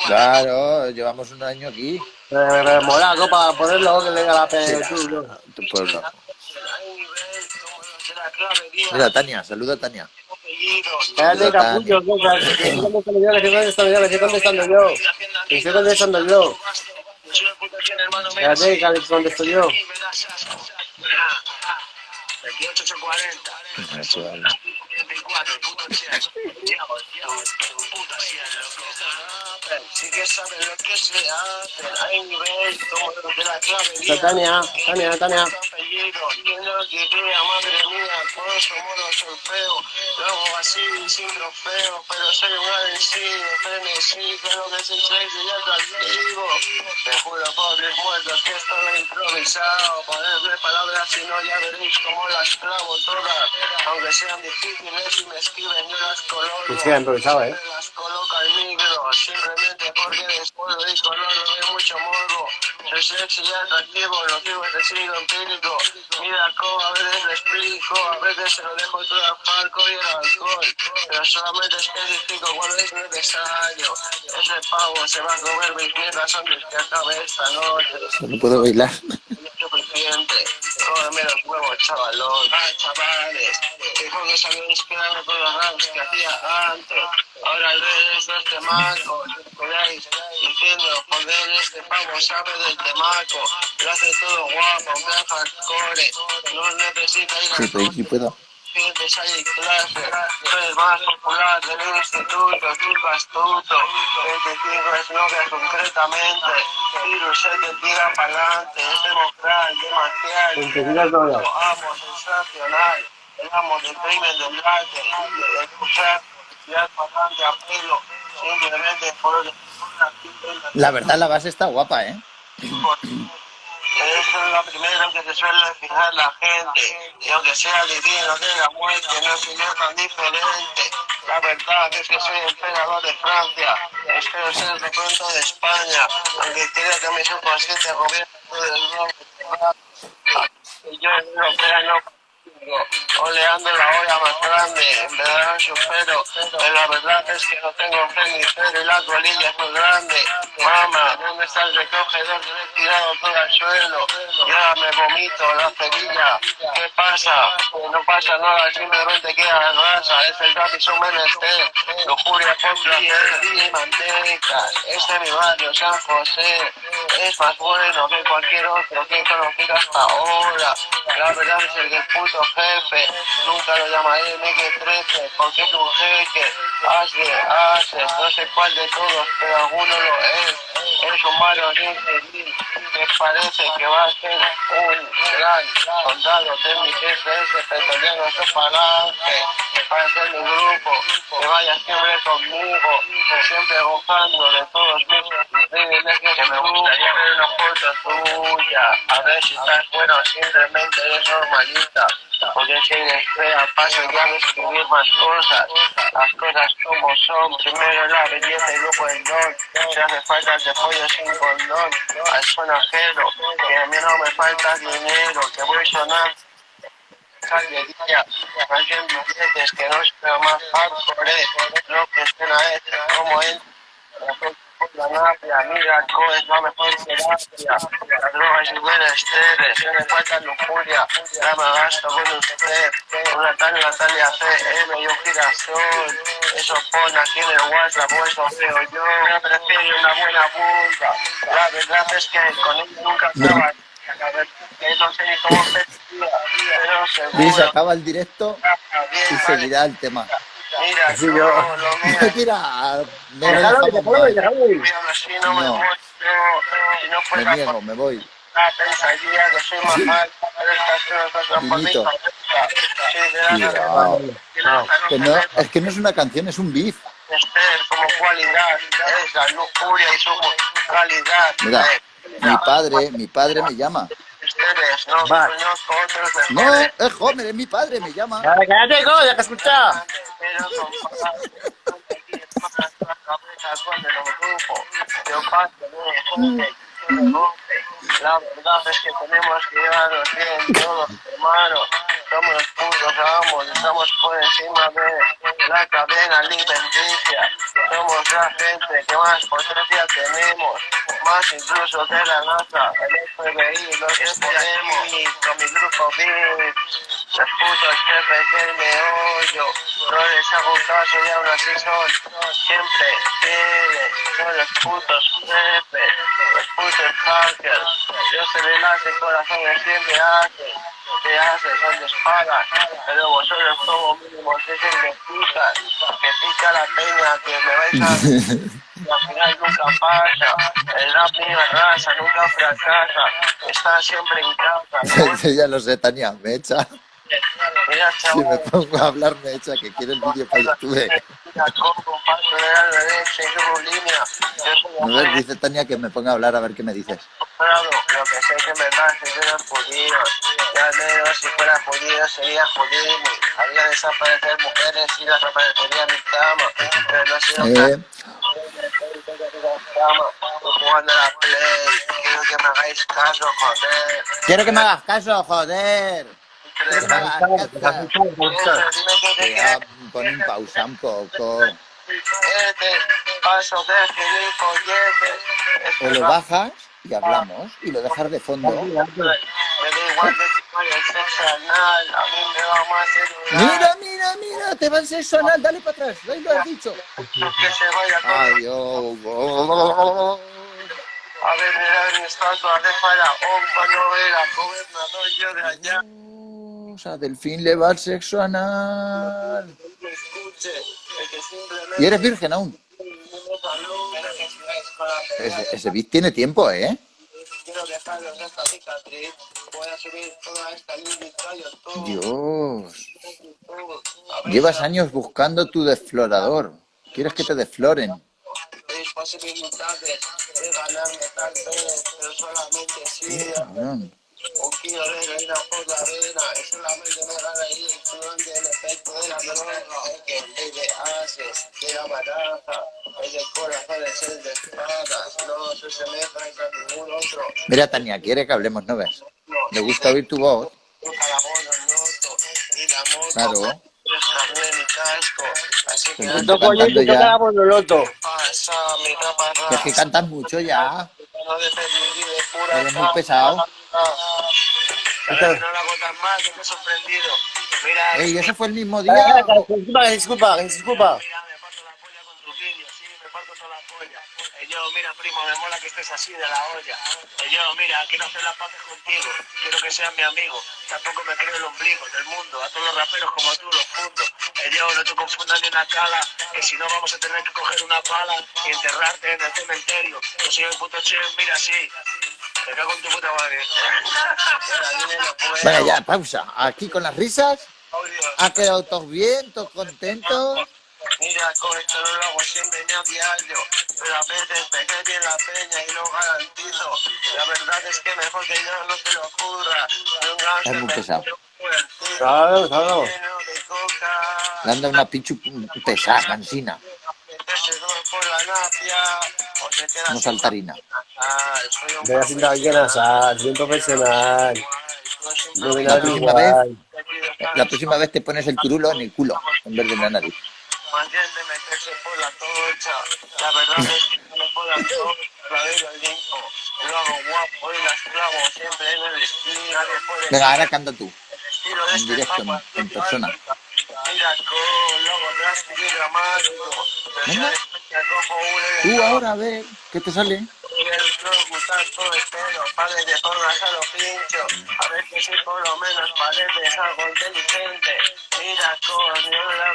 Claro, llevamos un año aquí. Mola, ¿no? Para ponerlo, que le diga la pena. Tu pueblo. Mira, Tania, saluda a Tania. Espérate, capullo, que estoy contestando yo, que estoy contestando yo. Espérate, que contesto yo. 28-40. Mira, chaval. 24, puto 100. Sí que saben lo que se hace. Hay nivel, como los de la clavería. Tania. Apellido, ¿quién lo diría? Madre mía, todos somos los solfeos. Luego así, sin trofeo, pero soy un adhesivo, frenesí, que lo que se trae ya atractivo. Te juro, pobres muertos, que esto lo he improvisado. Ponerle palabras, si no, ya veréis cómo las clavo todas. Aunque sean difíciles y me escriben, yo las coloro. Es que ha improvisado, Las coloca al micro, simplemente porque después de color no veo mucho morbo. Soy sexy y atractivo, lo digo es decir empírico. Mira cómo a veces le explico, a veces se lo dejo todo al Falco y el alcohol. Pero solamente especifico cuando es necesario. Ese pavo se va a comer mis mierdas antes que acabe esta noche. No puedo bailar. Suficiente, cómeme los huevos, chavalón. Chavales, fijo que sabéis que eran todos los raps que hacía antes. Ahora al ver estos temacos, escucháis diciendo, joder, este pavo sabe del temaco. Lo hace todo guapo, me hardcore. No necesita ir Sí, a sí puedo. Sientes ahí clase, soy el más popular del instituto, chico astuto, 25 exnovias concretamente, virus se te tira pa'lante, es democrático, demasiado, 25 novias. lo amo, sensacional, el amo del crimen del arte, de escuchar, tirar pa'lante a pelo, simplemente por La verdad, la base está guapa, ¿eh? Eso es lo primero que se suele fijar la gente. Y aunque sea divino de la muerte, no soy yo tan diferente. La verdad es que soy emperador de Francia. Espero ser de pronto de España. Aunque quiera que mi subconsciente gobierne todo el mundo. Y yo en europea no oleando la olla más grande, en verdad no supero, pero la verdad es que no tengo fe ni cero y la colilla es muy grande. Mamá, ¿dónde está el recogedor? Yo le he tirado todo al suelo, ya me vomito la cerilla. ¿Qué pasa? No pasa nada, simplemente queda grasa, es el rap y su menester, lujuria por placer y manteca. Este es mi barrio, San José, es más bueno que cualquier otro que he conocido hasta ahora. La verdad es el del puto jefe, nunca lo llamaré MG13, porque es un jeque. Haces, no sé cuál de todos, pero alguno lo es. Es un malo infeliz, me parece que va a ser un gran soldado de mi SS, petrolero de falange, para ser mi grupo, que vaya siempre conmigo, siempre gozando de todos mis privilegios, que me gustaría ver una foto tuya, a ver si estás bueno, simplemente eres normalita, porque si espera paso ya de escribir más cosas, las cosas como son, primero la belleza y luego el don, si hace falta te pollo sin condón, al sonajero, que a mí no me falta dinero, que voy sonando de día, haciendo billetes que no sea más hardcore, lo que suena es como él. La nafia, mira, cómo es la mejor terapia. La droga es nivel estrés, si me falta lujuria, ya me gasto con usted. Una tal Natalia C, M y un girasol. Eso pone aquí en el WhatsApp, o eso veo yo. Prefiero una buena bunda. La verdad es que con él nunca acaba. La verdad es que no sé ni cómo empezar, pero Luis, seguro. acaba el directo y Bien, vale. seguirá el tema. Mira, Así yo yo. lo mira. Mira, no lo Déjalo ir, dejamos déjalo ir, mal. déjalo ir. Mira, así no me No. muero. Si no Me fuera niego, por me voy. la pensadilla que soy más mal, pero estas cosas por mi Vinito. cabeza. Sí, de la Cuidado. No. Que no, es que no es una canción, es un beef. Esther como cualidad, es la lujuria y su calidad. Mira, mi padre me llama. Ustedes no Vale. conozco otros No, mejores, es Homer, es mi padre, me llama. Cállate, cállate, go, deja escuchar. pero con palabras. Aquí es más la cabeza con el grupo. Yo paso de gente, la verdad es que tenemos que llevarnos bien todos, hermanos. Somos putos amos, estamos por encima de la cadena alimenticia. Somos la gente que más potencia tenemos, más incluso que la NASA, el FBI, lo que ponemos, con mi grupo VIP. Los putos jefes del meollo, no les hago caso y aún así son siempre fieles. Son los putos jefes, los putos hackers. Yo se les hace corazones siempre hacen, te hacen, son de espadas, pero vosotros como mínimo sois el de pica, que pica la peña, que me vais a... Y al final nunca pasa, el rap mío arrasa, nunca fracasa, está siempre en casa. Ya lo sé, Tania, me echa. Mira, Si me chaval, pongo a hablar, me echa, que quiere el vídeo para YouTube. paso de la derecha y subo línea. Yo soy ¿No ves? Dice Tania que me ponga a hablar a ver qué me dices. comprado, lo que sé que me pasa es de los judíos. Ya al menos si fuera judío sería judini. Haría desaparecer mujeres y las aparecería en mi cama. Pero no soy un Eh, cama, jugando a la play. Quiero que me hagáis caso, joder. quiero que me hagas caso, joder. Quiero que me hagas caso. Tía, pon un pausa un poco. Paso de gilipolletes. O lo bajas y hablamos y lo dejas de fondo. Me da igual que si soy el sexo anal, a mí me va más Mira, mira, mira, te va el sexo anal, dale para atrás, ahí lo has dicho. que se vaya con... Adiós. A ver, mira mi estatua de faraón cuando era gobernador yo de allá. A Delfín le va el sexo anal. Me escuche, el que simplemente... Y eres virgen aún. Ese beat tiene tiempo, ¿eh? Quiero dejarlos de esta cicatriz. Voy a subir toda esta lírica y todo. Dios. Llevas años buscando tu desflorador. ¿Quieres que te desfloren? Tenéis posibilidades de ganarme tal vez, pero solamente si Cabrón. un kilo de heroína por la arena, es solamente me gana ahí durante el efecto de la droga, el que es de haces, de la baraja, el de corazones, el de espadas, no se semejan a ningún otro. Mira, Tania, quiere que hablemos, ¿no ves? Le gusta oír tu voz. Un calabozo roto, y la moto, Claro. carné mi casco, así que Pues Esto coño y cantando ya. por lo loto. pasa mi capa Que es que cantas mucho ya. no de pedir y de pura Eres muy pesado. Ahora que no lo hago tan mal, que me he sorprendido. Mira, Ey, ¿eso fue el mismo día? Disculpa. mira, me parto la polla con tus vídeos, sí, me parto toda la polla. Yo, mira, primo, me mola que estés así de la olla. Yo, mira, quiero hacer las paces contigo, quiero que seas mi amigo. Tampoco me creo el ombligo del mundo, a todos los raperos como tú los fundo. Yo, no te confundas ni una cala, que si no vamos a tener que coger una pala y enterrarte en el cementerio. Yo soy el puto chef, mira, sí. Me cago en tu puta madre. Venga, ya, pausa. Aquí con las risas. ¿Ha quedado todos bien? ¿Todos contentos? Mira, con esto no lo hago siempre ni a diario, pero a veces pegué bien la peña y lo garantizo. La verdad es que mejor que yo no se lo ocurra. Es muy pesado. Claro. Le han dado una pinchu pesada, cansina. Por la napia, o se queda Como saltarina. soy un Voy a pintar aquí en la sal, soy un profesional. No voy a La dar próxima vez, igual. la próxima vez te pones el curulo en el culo, en vez de en la nariz. más bien de meterse por la tocha. La verdad es que me por la tocha, la veo al limpo. Lo hago guapo y las clavo siempre en el estilo. Nadie puede Venga, ahora canta tú, estilo de en este directo, papa, en persona. Mira, con logo plástico y dramático. Venga. Tú ahora a ver qué te sale. Todo el pelo, padre de formas a los pinchos. A ver que si por lo menos pareces algo inteligente. Mira, yo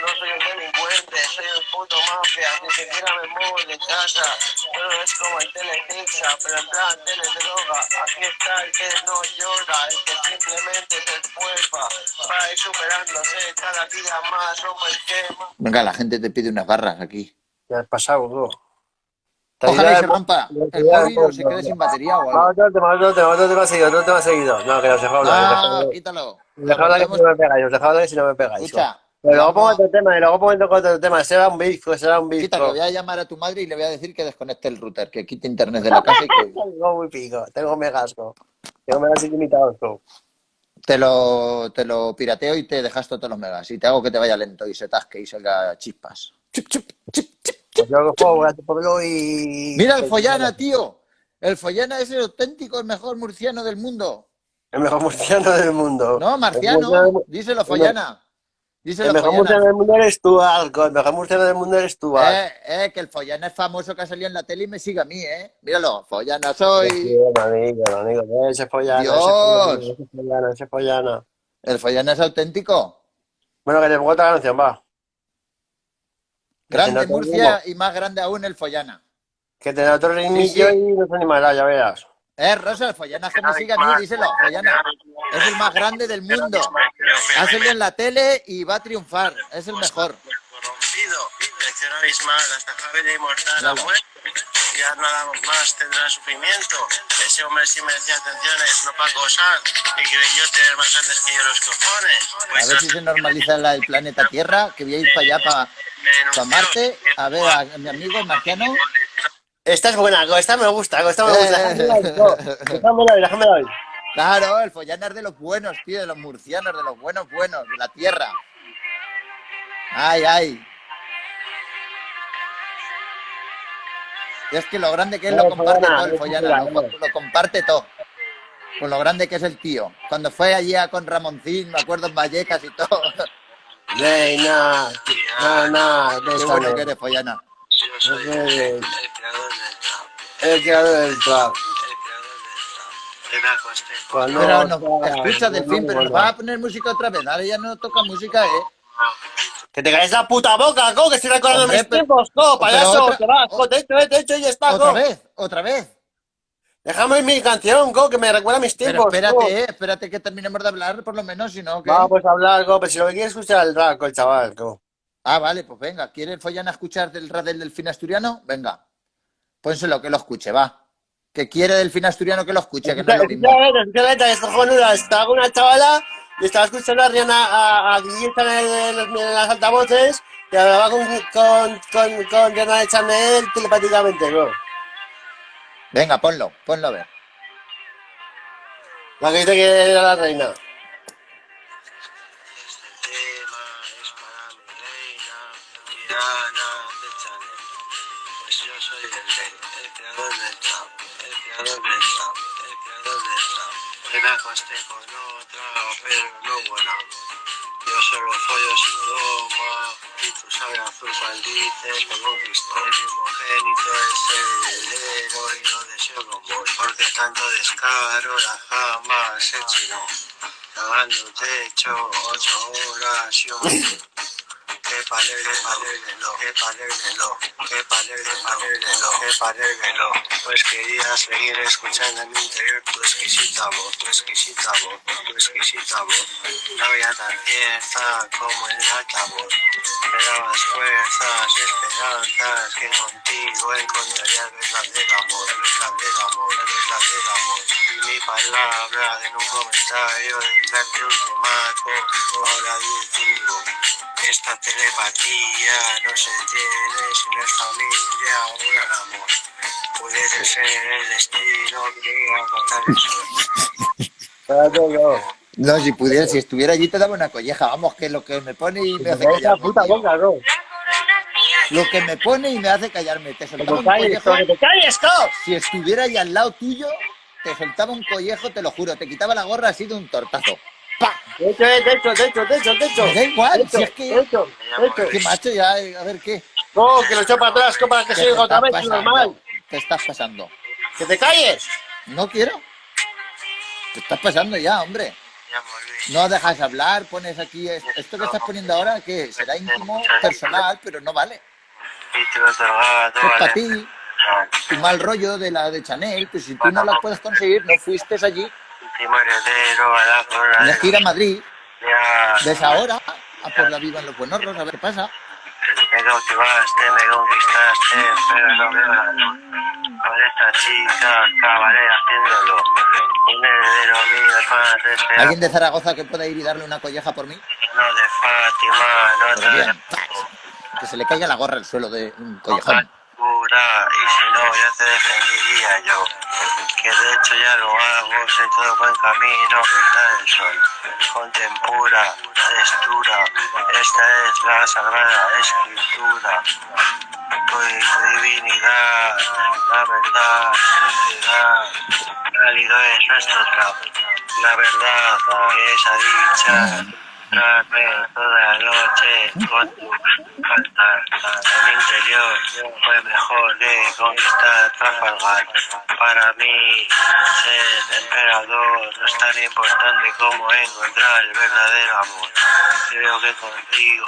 no soy un delincuente, soy un puto mafia, ni siquiera me muevo de casa. Todo es como el telepizza, pero en plan teledroga. Aquí está el que no llora, el que simplemente se esfuerza para ir superándose cada día más, rompe el tema. Venga, la gente te pide unas barras aquí. Ya has pasado, bro. Ojalá y se rompa el móvil o se quede sin batería o algo. Otro tema seguido. No, que os dejo hablar. Ah, quítalo. Os dejo hablar que si no me pegáis, os dejo hablar que si no me pegáis. Escucha. Pero luego pongo otro tema, y luego pongo otro tema. Será un bizco. Quita, que voy a llamar a tu madre y le voy a decir que desconecte el router, que quite internet de la casa y que... Tengo muy pico, tengo megasco. Tengo megas ilimitados, bro. Te lo pirateo y te dejas todos los megas. Y te hago que te vaya lento y se tasque y salga chispas. Chip, chip, chip, chip. Pues yo que juego a tu pueblo y... Mira el Follana, tío. El Follana es el auténtico, el mejor murciano del mundo. El mejor murciano del mundo. No, marciano. Díselo, Follana. Díselo, El mejor Follana. murciano del mundo eres tú, Alco. El mejor murciano del mundo eres tú, Alco. Que el Follana es famoso, que ha salido en la tele y me sigue a mí, Míralo, Follana soy. Amigo, ese Follana. Dios. Ese Follana. El Follana es auténtico. Bueno, que te pongo otra canción, va. Grande Murcia y más grande aún el Follana. Que te da otro ritmillo y no se animará, ya verás. Rosa, el Follana que me sigue a mí, díselo, Follana. Es el más grande del mundo. Ha salido en la tele y va a triunfar. Es el mejor. Corrompido, lección abismal, hasta Javier inmortal ha muerto. Ya nada más tendrá sufrimiento. Ese hombre sí merecía atenciones, no para acosar. Y creyó tener más grandes que yo los cojones. Pues a ver si se normaliza el planeta Tierra, que voy a ir para allá, para Marte. A ver a mi amigo el marciano. Esta es buena, esta me gusta, esta me gusta. Déjame la. Claro, el Follana es de los buenos, tío, de los murcianos, de los buenos, de la tierra. Ay, ay. Y es que lo grande que es lo comparte todo el Follana, lo comparte todo. Con lo grande que es el tío. Cuando fue allí con Ramoncín, me acuerdo en Vallecas y todo. No, Qué bueno que eres, Follana. yo soy el el creador del trap. Pero no, escucha, Delfín, pero nos va a poner música otra vez. Ahora ya no toca música, Que te calles la puta boca, co, que estoy recordando mis tiempos, co, payaso, te vas, co, de hecho, ya está, co. Otra vez. Déjame mi canción, co, que me recuerda a mis tiempos. Pero co. espérate que terminemos de hablar, por lo menos, si no, ¿qué? Vamos a hablar, co, pero si lo que quieres escuchar el rap, co, el chaval, co. Ah, vale, pues venga. ¿Quiere el Follana escuchar del rap del Delfín Asturiano? Venga. Pónselo, que lo escuche, va. Que quiere Delfín Asturiano que lo escuche, que no es lo mismo. Es cojonuda, estaba con una chavala y estaba escuchando a Rihanna, a Guille Chanel en las altavoces y hablaba con Rihanna de Chanel telepáticamente, ¿no? Venga, ponlo a ver. La que dice que era la reina. Este tema es para mi reina, tirana de Chanel. Pues yo soy el creador del trap, el creador del trap, el creador del trap. Hoy me acosté con otra, pero no buena. Yo solo follo sin broma, y tú sabes azul cual dices, como un Cristo. El primogénito es heredero y no deseo rumor, porque tanto descaro la jamás he chino. Lavando techo 8 horas y un minuto. Que palérguelo. Pues quería seguir escuchando en mi interior tu exquisita voz, tu exquisita voz, tu exquisita voz. No había tan cierta como el altavoz. Me dabas fuerzas y esperanzas que contigo encontraría el verdadero amor, el verdadero amor, el verdadero amor. Y mi palabra en un comentario de darte un temaco, ahora digo. Esta telepatía no se tiene si no es familia o gran amor. Pudiese ser el destino que iba a contar eso. No, si pudiera, si estuviera allí te daba una colleja. Vamos, que lo que me pone y me hace callarme. puta boca, no. Lo que me pone y me hace callarme. Te soltaba un collejo. ¡Que te calles, co! Si estuviera ahí al lado tuyo, te soltaba un collejo, te lo juro. Te quitaba la gorra así de un tortazo. ¡Pah! Techo. Me da igual, si Techo, es que, techo, techo. que macho, ya, a ver qué. No, que lo echo para atrás, que para que ¿Qué se te oiga otra estás vez, normal. pasando? Te estás pasando. ¡Que te calles! No quiero. Te estás pasando ya, hombre. No dejas hablar, pones aquí... Esto que estás poniendo ahora, que será íntimo, personal, pero no vale. Y te lo otorgaba Eso es todo para el ti. Tu mal rollo de la de Chanel, pues si tú no la puedes conseguir, no fuiste allí. último heredero a la corona Tienes que ir a Madrid. ya. Ves ahora a por la viva en los buenorros, a ver qué pasa. Me cautivaste, me conquistaste, pero no me ganó. Con esta chica acabaré haciéndolo. Un heredero mío es más deseado. ¿Alguien de Zaragoza que pueda ir y darle una colleja por mí? No de Fátima, no Pues te bien, que se le caiga la gorra al suelo de un collejón. pura, y si no, ya te defendería yo. Que de hecho ya lo hago, sé todo buen camino, verdad del sol. Con tempura, textura, esta es la sagrada escritura. Tu divinidad, la verdad, sinceridad, cálido es nuestro trap. La verdad que esa dicha, darme toda la noche con tu altar. En mi interior fue mejor que conquistar Trafalgar. Para mí, ser emperador no es tan importante como encontrar el verdadero amor. Creo que contigo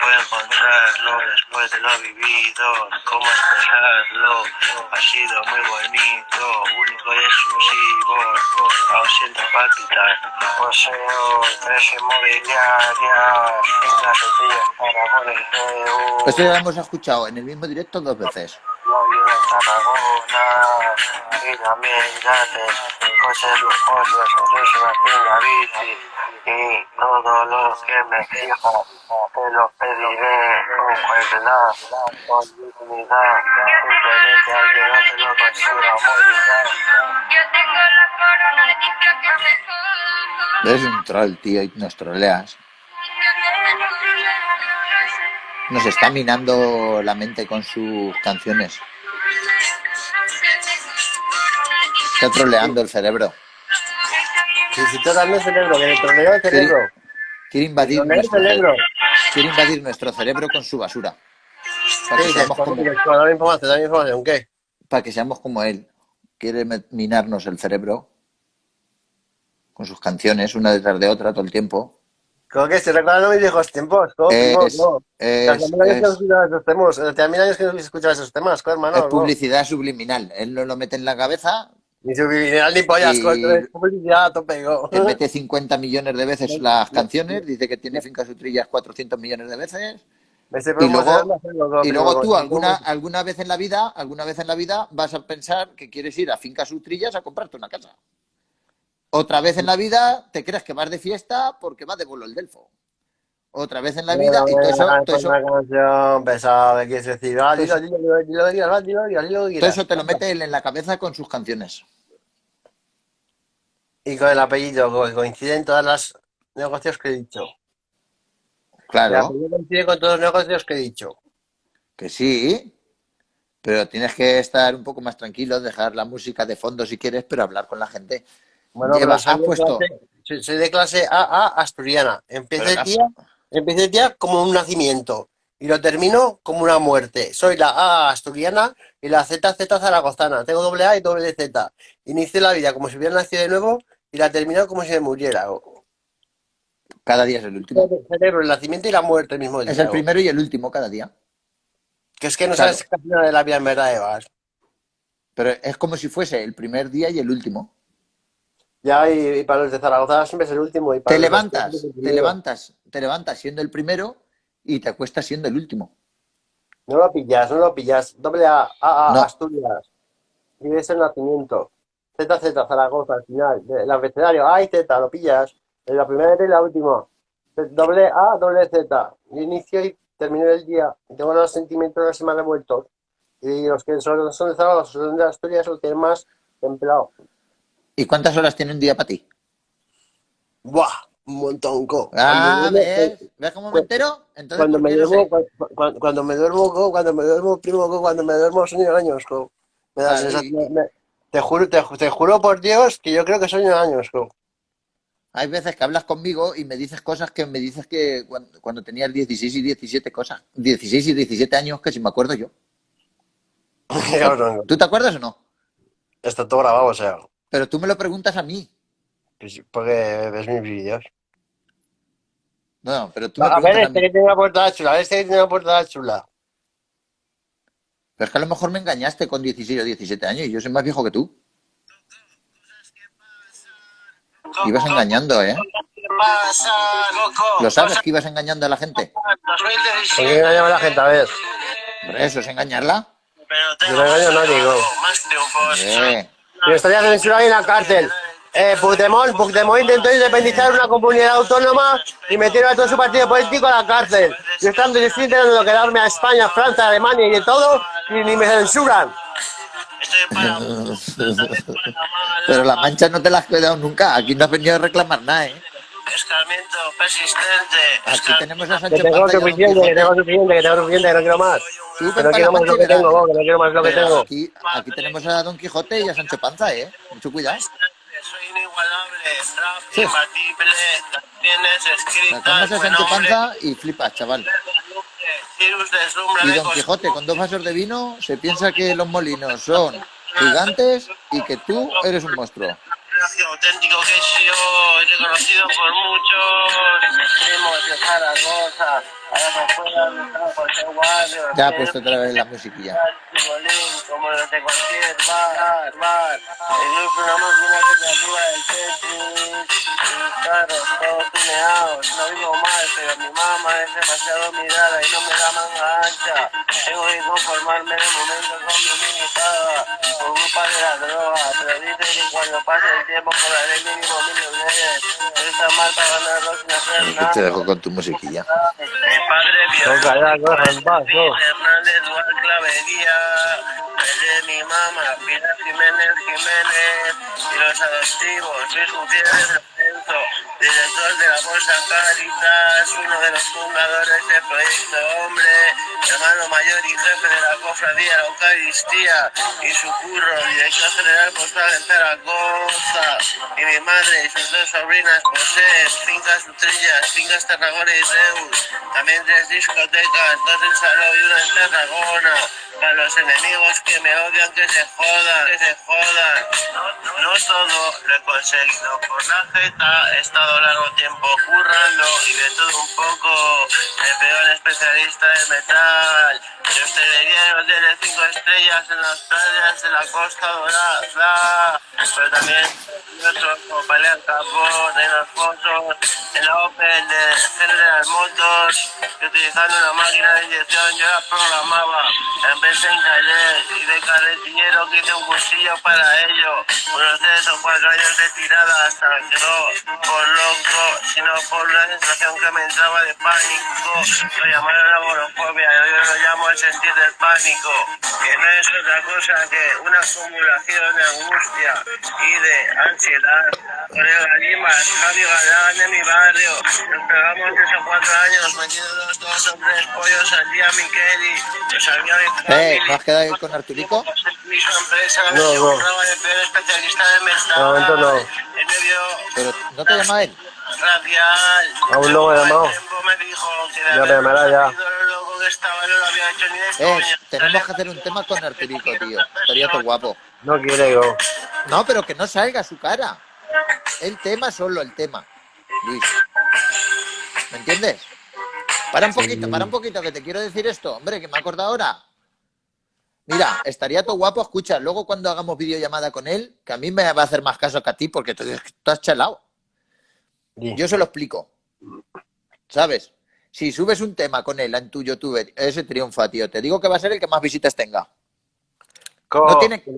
puedo encontrarlo después de lo vivido. Cómo expresarlo ha sido muy bonito, único y exclusivo. Aún siento palpitar. Poseo 3 inmobiliarias, fincas sencillas para poner Esto ya lo hemos escuchado en el mismo directo 2 veces. no vivo en Tarragona y también yates, coches lujosos, una pinga bici y todo lo que me exija te lo pediré con cualidad, con dignidad, simplemente al que no te lo consiga morirá. Yo tengo la corona limpia que me joda. Eres un troll, tío, y nos troleas. Nos está minando la mente con sus canciones. Está troleando el cerebro. Si tú también cerebro, que le troleo el cerebro. Quiere invadir, Troleo el cerebro. quiere invadir nuestro cerebro con su basura. ¿Qué Para que dices? seamos como, Dame información, ¿qué? para que seamos como él. Quiere minarnos el cerebro con sus canciones, una detrás de otra, todo el tiempo. ¿Cómo que se recuerdan mis viejos tiempos? ¿Cómo, primo? No. Hace mil años que no escuchaba esos temas. Hace 1000 años que no escuchaba esos temas, hermano. Es publicidad subliminal. Él no lo mete en la cabeza. Ni subliminal ni pollas, Y- es publicidad a tope. Te mete 50 millones de veces las canciones, dice que tiene fincas utrillas 400 millones de veces. Y luego tú alguna vez en la vida vas a pensar que quieres ir a fincas utrillas a comprarte una casa. Otra vez en la vida te crees que vas de fiesta porque vas de bolo el Delfo. Otra vez en la vida y todo eso, Una canción pesada, ¿qué quieres decir? Ah, dilo, todo eso te lo mete él en la cabeza con sus canciones. Y con el apellido, que coinciden todos los negocios que he dicho. El Claro, apellido coincide con todos los negocios que he dicho. que sí, pero tienes que estar un poco más tranquilo, dejar la música de fondo si quieres, pero hablar con la gente. Bueno, Lleva, pero has puesto... soy de clase AA asturiana. Empecé el día como un nacimiento y lo termino como una muerte. Soy la AA asturiana y la ZZ zaragozana. Tengo doble A y doble Z. Inicié la vida como si hubiera nacido de nuevo y la termino como si me muriera. Cada día es el último. Celebro el nacimiento y la muerte el mismo día. Es el primero y el último cada día. Que es que no Claro. sabes casi nada de la vida en verdad, Eva. Pero es como si fuese el primer día y el último. Ya, y para los de Zaragoza siempre es el último. Y para Te los de levantas, Asturias es el te primero. levantas siendo el primero y te acuestas siendo el último. No lo pillas. Doble A, AA, No. Asturias. Y es el nacimiento. ZZ, Zaragoza, al final. El abecedario A y Z, lo pillas. En la primera y la última. Doble A, doble Z. Yo inicio y termino el día. Y tengo los sentimientos de la semana revueltos. Y los que son de Zaragoza, son de Asturias, los tienen más templado. ¿Y cuántas horas tiene un día para ti? ¡Buah! Un montón, co. ¿Ves? ¿Ves cómo me entero? Entonces, Cuando ¿por me qué no duermo, sé? cuando me duermo, co, primo, co, cuando me duermo sueño años, co. Me da Claro, sensación, te juro por Dios que yo creo que sueño años, co. Hay veces que hablas conmigo y me dices cosas que me dices que cuando tenías 16 y 17 cosas. 16 y 17 años que si me acuerdo yo. Cabrón, ¿Tú te acuerdas o no? está todo grabado, o sea, Pero tú me lo preguntas a mí. pues, porque ves mis vídeos. No, pero tú me A ver, preguntas a este mí. que tiene una portada chula, a ver, este que tiene una portada chula. Pero es que a lo mejor me engañaste con 16 o 17 años y yo soy más viejo que tú. Ibas engañando, ¿eh? ¿Qué pasa, Coco? ¿Lo sabes que ibas engañando a la gente? ¿Por qué 2017. engañaba a la gente? A ver, Hombre, eso es engañarla. Pero yo tengo no engaño a más nadie, digo. trabajo, más triunfos. Me estaría censurado en la cárcel. Puigdemont intentó independizar una comunidad autónoma y metieron a todo su partido político a la cárcel. Yo estoy intentando quedarme a España, Francia, Alemania y de todo, y ni me censuran. Estoy para también para Pero la mancha no te la has quedado nunca. Aquí no has venido a reclamar nada, ¿eh? escarmiento persistente. Aquí tenemos a Que Sancho tengo Panza y a Don suficiente, que Quijote. tengo suficiente, que tengo suficiente, que no quiero más. Tú Que ven no para quiero la más mancha lo y que verás. tengo, que no quiero más lo que Pero tengo. aquí tenemos a Don Quijote y a Sancho Panza, ¿eh? Mucho cuidado. Soy inigualable, rap Sí. imbatible, canciones Sacamos escritas, a buen Sancho hombre, Panza y flipas, chaval. Cirus deslumbra Y de Don Quijote con 2 vasos de vino se piensa que los molinos son gigantes y que tú eres un monstruo. auténtico que he sido reconocido por muchos. Me extremo de Zaragoza, a las afueras de San José Guardia, Ya ha puesto otra vez la musiquilla. como los de cualquier bar. El grupo una máquina que te ayuda del Tetris, mis carros todos tuneados. No vivo mal, pero mi mamá es demasiado mirada y no me da manga ancha. Tengo que conformarme de momento con mi limitada, por culpa de la droga, pero dice que cuando pase el tiempo cobraré mínimo 1.000 euros. Está mal para ganarlo sin hacer Te nada. dejo con tu musiquilla. Mi padre No, calla, coja en paz, no. Hernández, Dual Clavería, el de mi mamá, Pilar Jiménez y los adoptivos, Luis Gutiérrez Lorenzo, director de la Bolsa Caritas, uno de los fundadores del proyecto Hombre, hermano mayor y jefe de la cofradía de la Eucaristía y su curro, director general postal en Zaragoza, y mi madre y sus 2 sobrinas poseen fincas Utrillas, fincas Tarragona y Reus, también 3 discotecas, 2 en Salou y 1 en Tarragona. Para los enemigos que me odian, que se jodan. No todo lo he conseguido por la jeta, he estado largo tiempo currando y de todo un poco. Me veo en especialista de metal. De hostelería en hoteles 5 estrellas en las playas de la Costa Dorada. Pero también nosotros como Palean Capó, de las fotos, en la Open de General Motors, y utilizando una máquina de inyección yo la programaba. Empecé en taller y de carretillero que hice un cursillo para ello. Unos 3 o 4 años de tirada hasta que no por loco, sino por una sensación que me entraba de pánico. Lo llamaron agorafobia, yo lo llamo el sentir del pánico, que no es otra cosa que una acumulación de angustia y de ansiedad. Colega Limas, Javi Galán de mi barrio, nos pegamos 3 o 4 años metiendo 2 o 3 pollos al día, Miqueli, nos salía mi family. ¿No has quedado ahí con Arturico? Mi empresa me No. compraba de peor especialista de mercado. De momento no. Él me vio Pero ¿no te llama él? racial. Aún no me ha llamado. El tiempo me dijo que de Ya me haber llamará ya. sabido lo loco que estaba, no lo había hecho ni de coña. Tenemos que hacer un tema con Arturico, tío. Estaría todo guapo. No quiere yo. No, pero que no salga su cara. El tema, solo el tema. Luis. ¿Me entiendes? Para un poquito, que te quiero decir esto. Hombre, que me acuerdo ahora. Mira, estaría todo guapo, escucha, luego cuando hagamos videollamada con él, que a mí me va a hacer más caso que a ti, porque tú has chalado. Sí. Yo se lo explico. ¿Sabes? Si subes un tema con él en tu YouTube, ese triunfa, tío. Te digo que va a ser el que más visitas tenga. No tiene- Que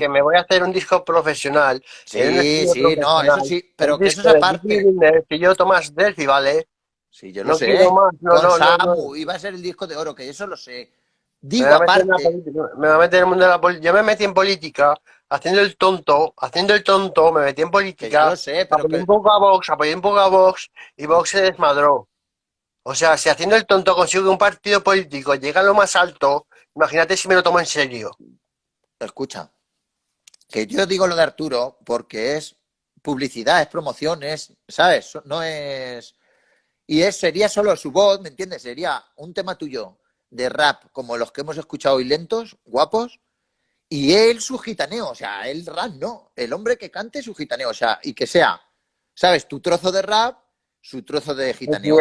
me voy a hacer un disco profesional. En un Sí, estudio sí, no, profesional. eso sí, pero Un que eso disco es de aparte. Ricky Wilder, que yo Tomás Delphi, ¿vale? Sí, yo lo No sé. quiero más, no, Con no, no, Samu, no. iba a ser el disco de oro, que eso lo sé. Me Digo voy a meter en la aparte. política, me voy a meter en el mundo de la política. Yo me metí en política, haciendo el tonto, me metí en Que yo política. lo sé, pero Apoyé que. un poco a Vox, apoyé un poco a Vox, y Vox se desmadró. O sea, si haciendo el tonto consigo que un partido político llegue a lo más alto, imagínate si me lo tomo en serio. Escucha. Que yo digo lo de Arturo porque es publicidad, es promoción, ¿sabes? No es... Y sería solo su voz, ¿me entiendes? Sería un tema tuyo de rap como los que hemos escuchado hoy lentos, guapos, y él su gitaneo, o sea, el rap no, el hombre que cante su gitaneo, o sea, y que sea, ¿sabes? Tu trozo de rap, su trozo de gitaneo.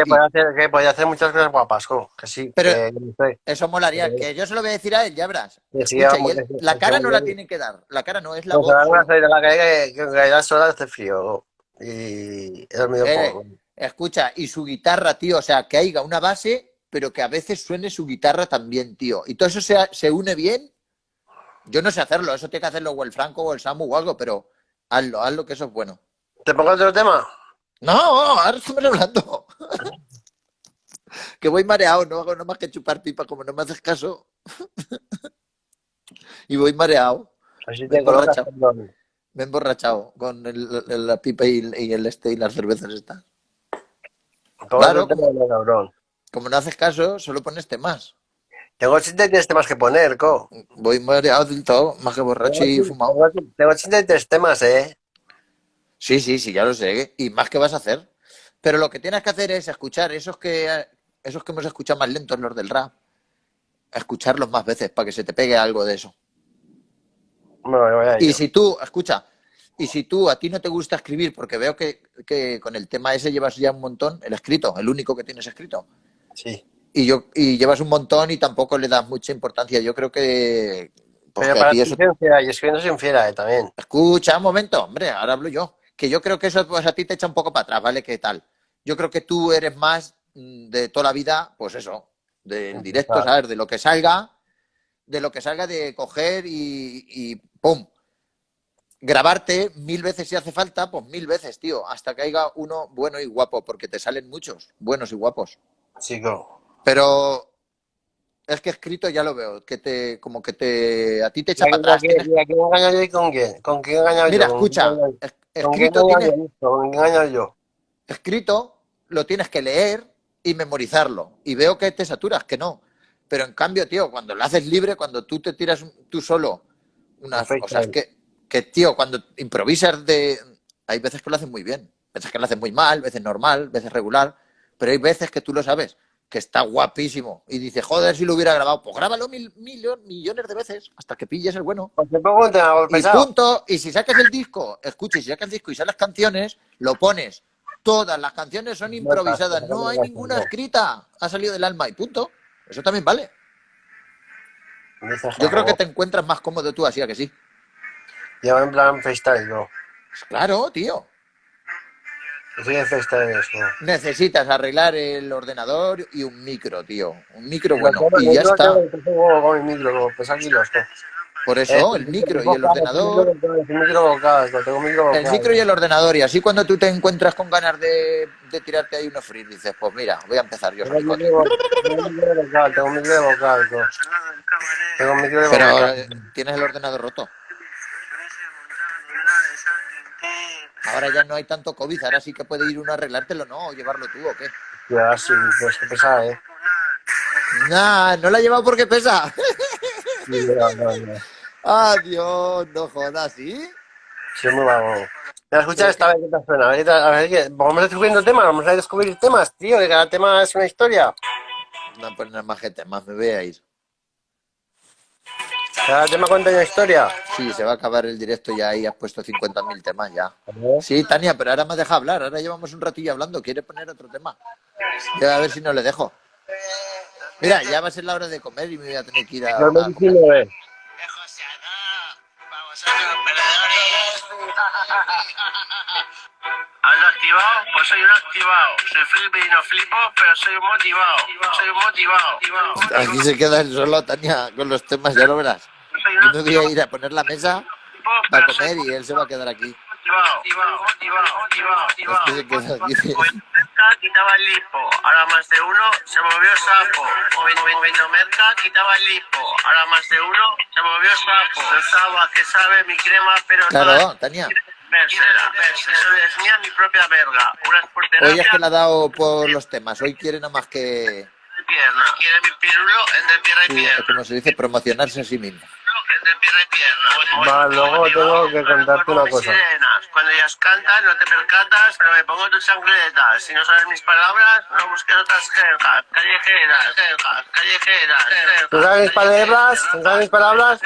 Que podía hacer muchas cosas guapas, que sí, Pero que no sé. eso molaría, que yo se lo voy a decir a él, ya verás. Que sí, Escucha, y vamos, él, la cara no la tiene que dar, la cara no, es la pues voz ahora voy a solo. salir a la calle que en realidad solo hace frío. Y he dormido poco. Escucha, y su guitarra, tío, o sea, que haya una base, pero que a veces suene su guitarra también, tío. Y todo eso se une bien. Yo no sé hacerlo, eso tiene que hacerlo o el Franco o el Samu o algo, pero hazlo, que eso es bueno. ¿Te pongo otro tema? No, ahora estamos hablando. Que voy mareado, no hago nada más que chupar pipa, como no me haces caso. Y voy mareado. Así Me he te colocas. emborrachado. Me he emborrachado con la pipa y las cervezas estas. Claro, Cabrón. como no haces caso, solo pones temas. Tengo 83 temas que poner, Voy mareado del todo, más que borracho y fumado. Tengo 83 temas, Sí, ya lo sé. ¿Y más que vas a hacer? Pero lo que tienes que hacer es escuchar esos que hemos escuchado más lentos, los del rap. Escucharlos más veces para que se te pegue algo de eso. Y si tú, escucha, a ti no te gusta escribir, porque veo que con el tema ese llevas ya un montón, el escrito, el único que tienes escrito. Sí. Y llevas un montón y tampoco le das mucha importancia. Yo creo que... Pues pero para ti eso... y escribiendo soy infiera, también. Escucha, un momento, hombre, ahora hablo yo. Que yo creo que eso pues, a ti te echa un poco para atrás, ¿vale? ¿Qué tal? Yo creo que tú eres más de toda la vida, pues eso, del directo, ¿sabes? De lo que salga de coger y ¡pum! Grabarte 1000 veces si hace falta, pues 1000 veces, tío, hasta que haya uno bueno y guapo, porque te salen muchos buenos y guapos. Sí, Pero es que escrito ya lo veo, a ti te echa para atrás. ¿Y a quién engaño yo y con quién? ¿Con quién engaño yo? Mira, escucha, escrito tienes... ¿Con quién engaño yo? Escrito lo tienes que leer y memorizarlo. Y veo que te saturas, que no. Pero en cambio, tío, cuando lo haces libre, cuando tú te tiras tú solo unas cosas que, tío, cuando improvisas hay veces que lo haces muy bien, veces que lo haces muy mal, veces normal, veces regular, pero hay veces que tú lo sabes, que está guapísimo y dices, joder, si lo hubiera grabado, pues grábalo millones de veces hasta que pilles el bueno. Pues te pongo un tema y punto. Y si sacas el disco, escucha, y si sacas el disco y salen las canciones, lo pones. Todas las canciones son improvisadas, no hay ninguna escrita, ha salido del alma y punto. Eso también vale. Yo creo que te encuentras más cómodo tú así, ¿a que sí? Yo en plan freestyle, ¿no? Pues claro, tío. Sí, freestyle eso. Necesitas arreglar el ordenador y un micro, tío. Un micro bueno. Y ya está. Con el micro, pues aquí los Por eso, el micro y el ordenador. El micro y el ordenador. Y así cuando tú te encuentras con ganas de tirarte ahí unos free, dices, pues mira, voy a empezar yo solito. Tengo un micro de vocal. Pero tienes el ordenador roto. Ahora ya no hay tanto COVID, ahora sí que puede ir uno a arreglártelo, ¿no? O llevarlo tú, ¿o qué? Ya, sí, pues que pesa, Nah, no la he llevado porque pesa. Sí, no. Ah, Dios, no jodas, ¿sí? Sí, muy vago. Escucha esta vez que te suena. A ver, vamos descubriendo temas, vamos a descubrir temas, tío, que cada tema es una historia. No, pues nada más que temas, me voy a ir. ¿Cada tema cuenta una historia? Sí, se va a acabar el directo ya y has puesto 50.000 temas ya. Sí, Tania, pero ahora me deja hablar, ahora llevamos un ratillo hablando, quiere poner otro tema. Ya a ver si no le dejo. Mira, ya va a ser la hora de comer y me voy a tener que ir a comer. ¿Has activado? Pues soy un activado. Soy flipe y no flipo, pero soy un motivado. Soy un motivado. Aquí se queda él solo, Tania, con los temas, ya lo verás. Yo me voy a ir a poner la mesa para comer y él se va a quedar aquí. Es que se queda aquí. Quitaba el lipo, ahora más de uno se movió sapo. Moviendo merca, quitaba el lipo, ahora más de uno se movió sapo. No sabe a qué sabe mi crema, pero claro, Tania. Eso es mía, mi propia verga. Hoy es que le ha dado por los temas, hoy quiere nada más que... Pierna. Quiere mi pirulo entre pierna y pierna. Como se dice, promocionarse a sí mismo. entre pierna y pierna. Va, luego tengo que contarte una cosa. Sirenas. Cuando ellas cantan no te percatas, pero me pongo tu chancletas. Si no sabes mis palabras, no busques otras jergas. Callejeras, jergas, callejeras, jergas. ¿Tú sabes mis palabras? ¿Tú sabes mis palabras?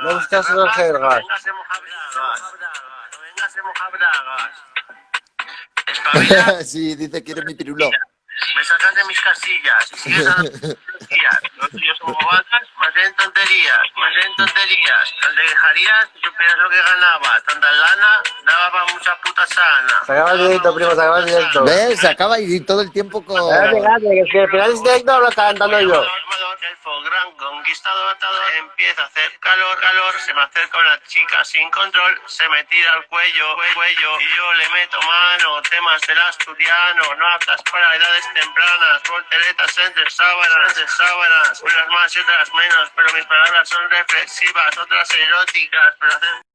No buscas otras jergas. Vengas de mojabragas. No vengas de mojabragas. Espabila. Sí, dice quiere mi pirulo. Me sacas de mis casillas y sigues a los tuyos son bobadas, más bien tonterías, más bien tonterías. No te quejarías si supieras lo que ganaba. Tanta lana daba para mucha puta sana. Se acaba el directo, primo, se acaba el directo. ¿Ves? Se acaba y todo el tiempo con... Que es que al final es directo lo está cantando yo. El gran conquistador empieza a hacer calor, se me acerca una chica sin control, se me tira al cuello, y yo le meto mano, temas del asturiano, no aptas para edades tempranas, volteretas entre sábanas, unas más y otras menos, pero mis palabras son reflexivas, otras eróticas, pero hacen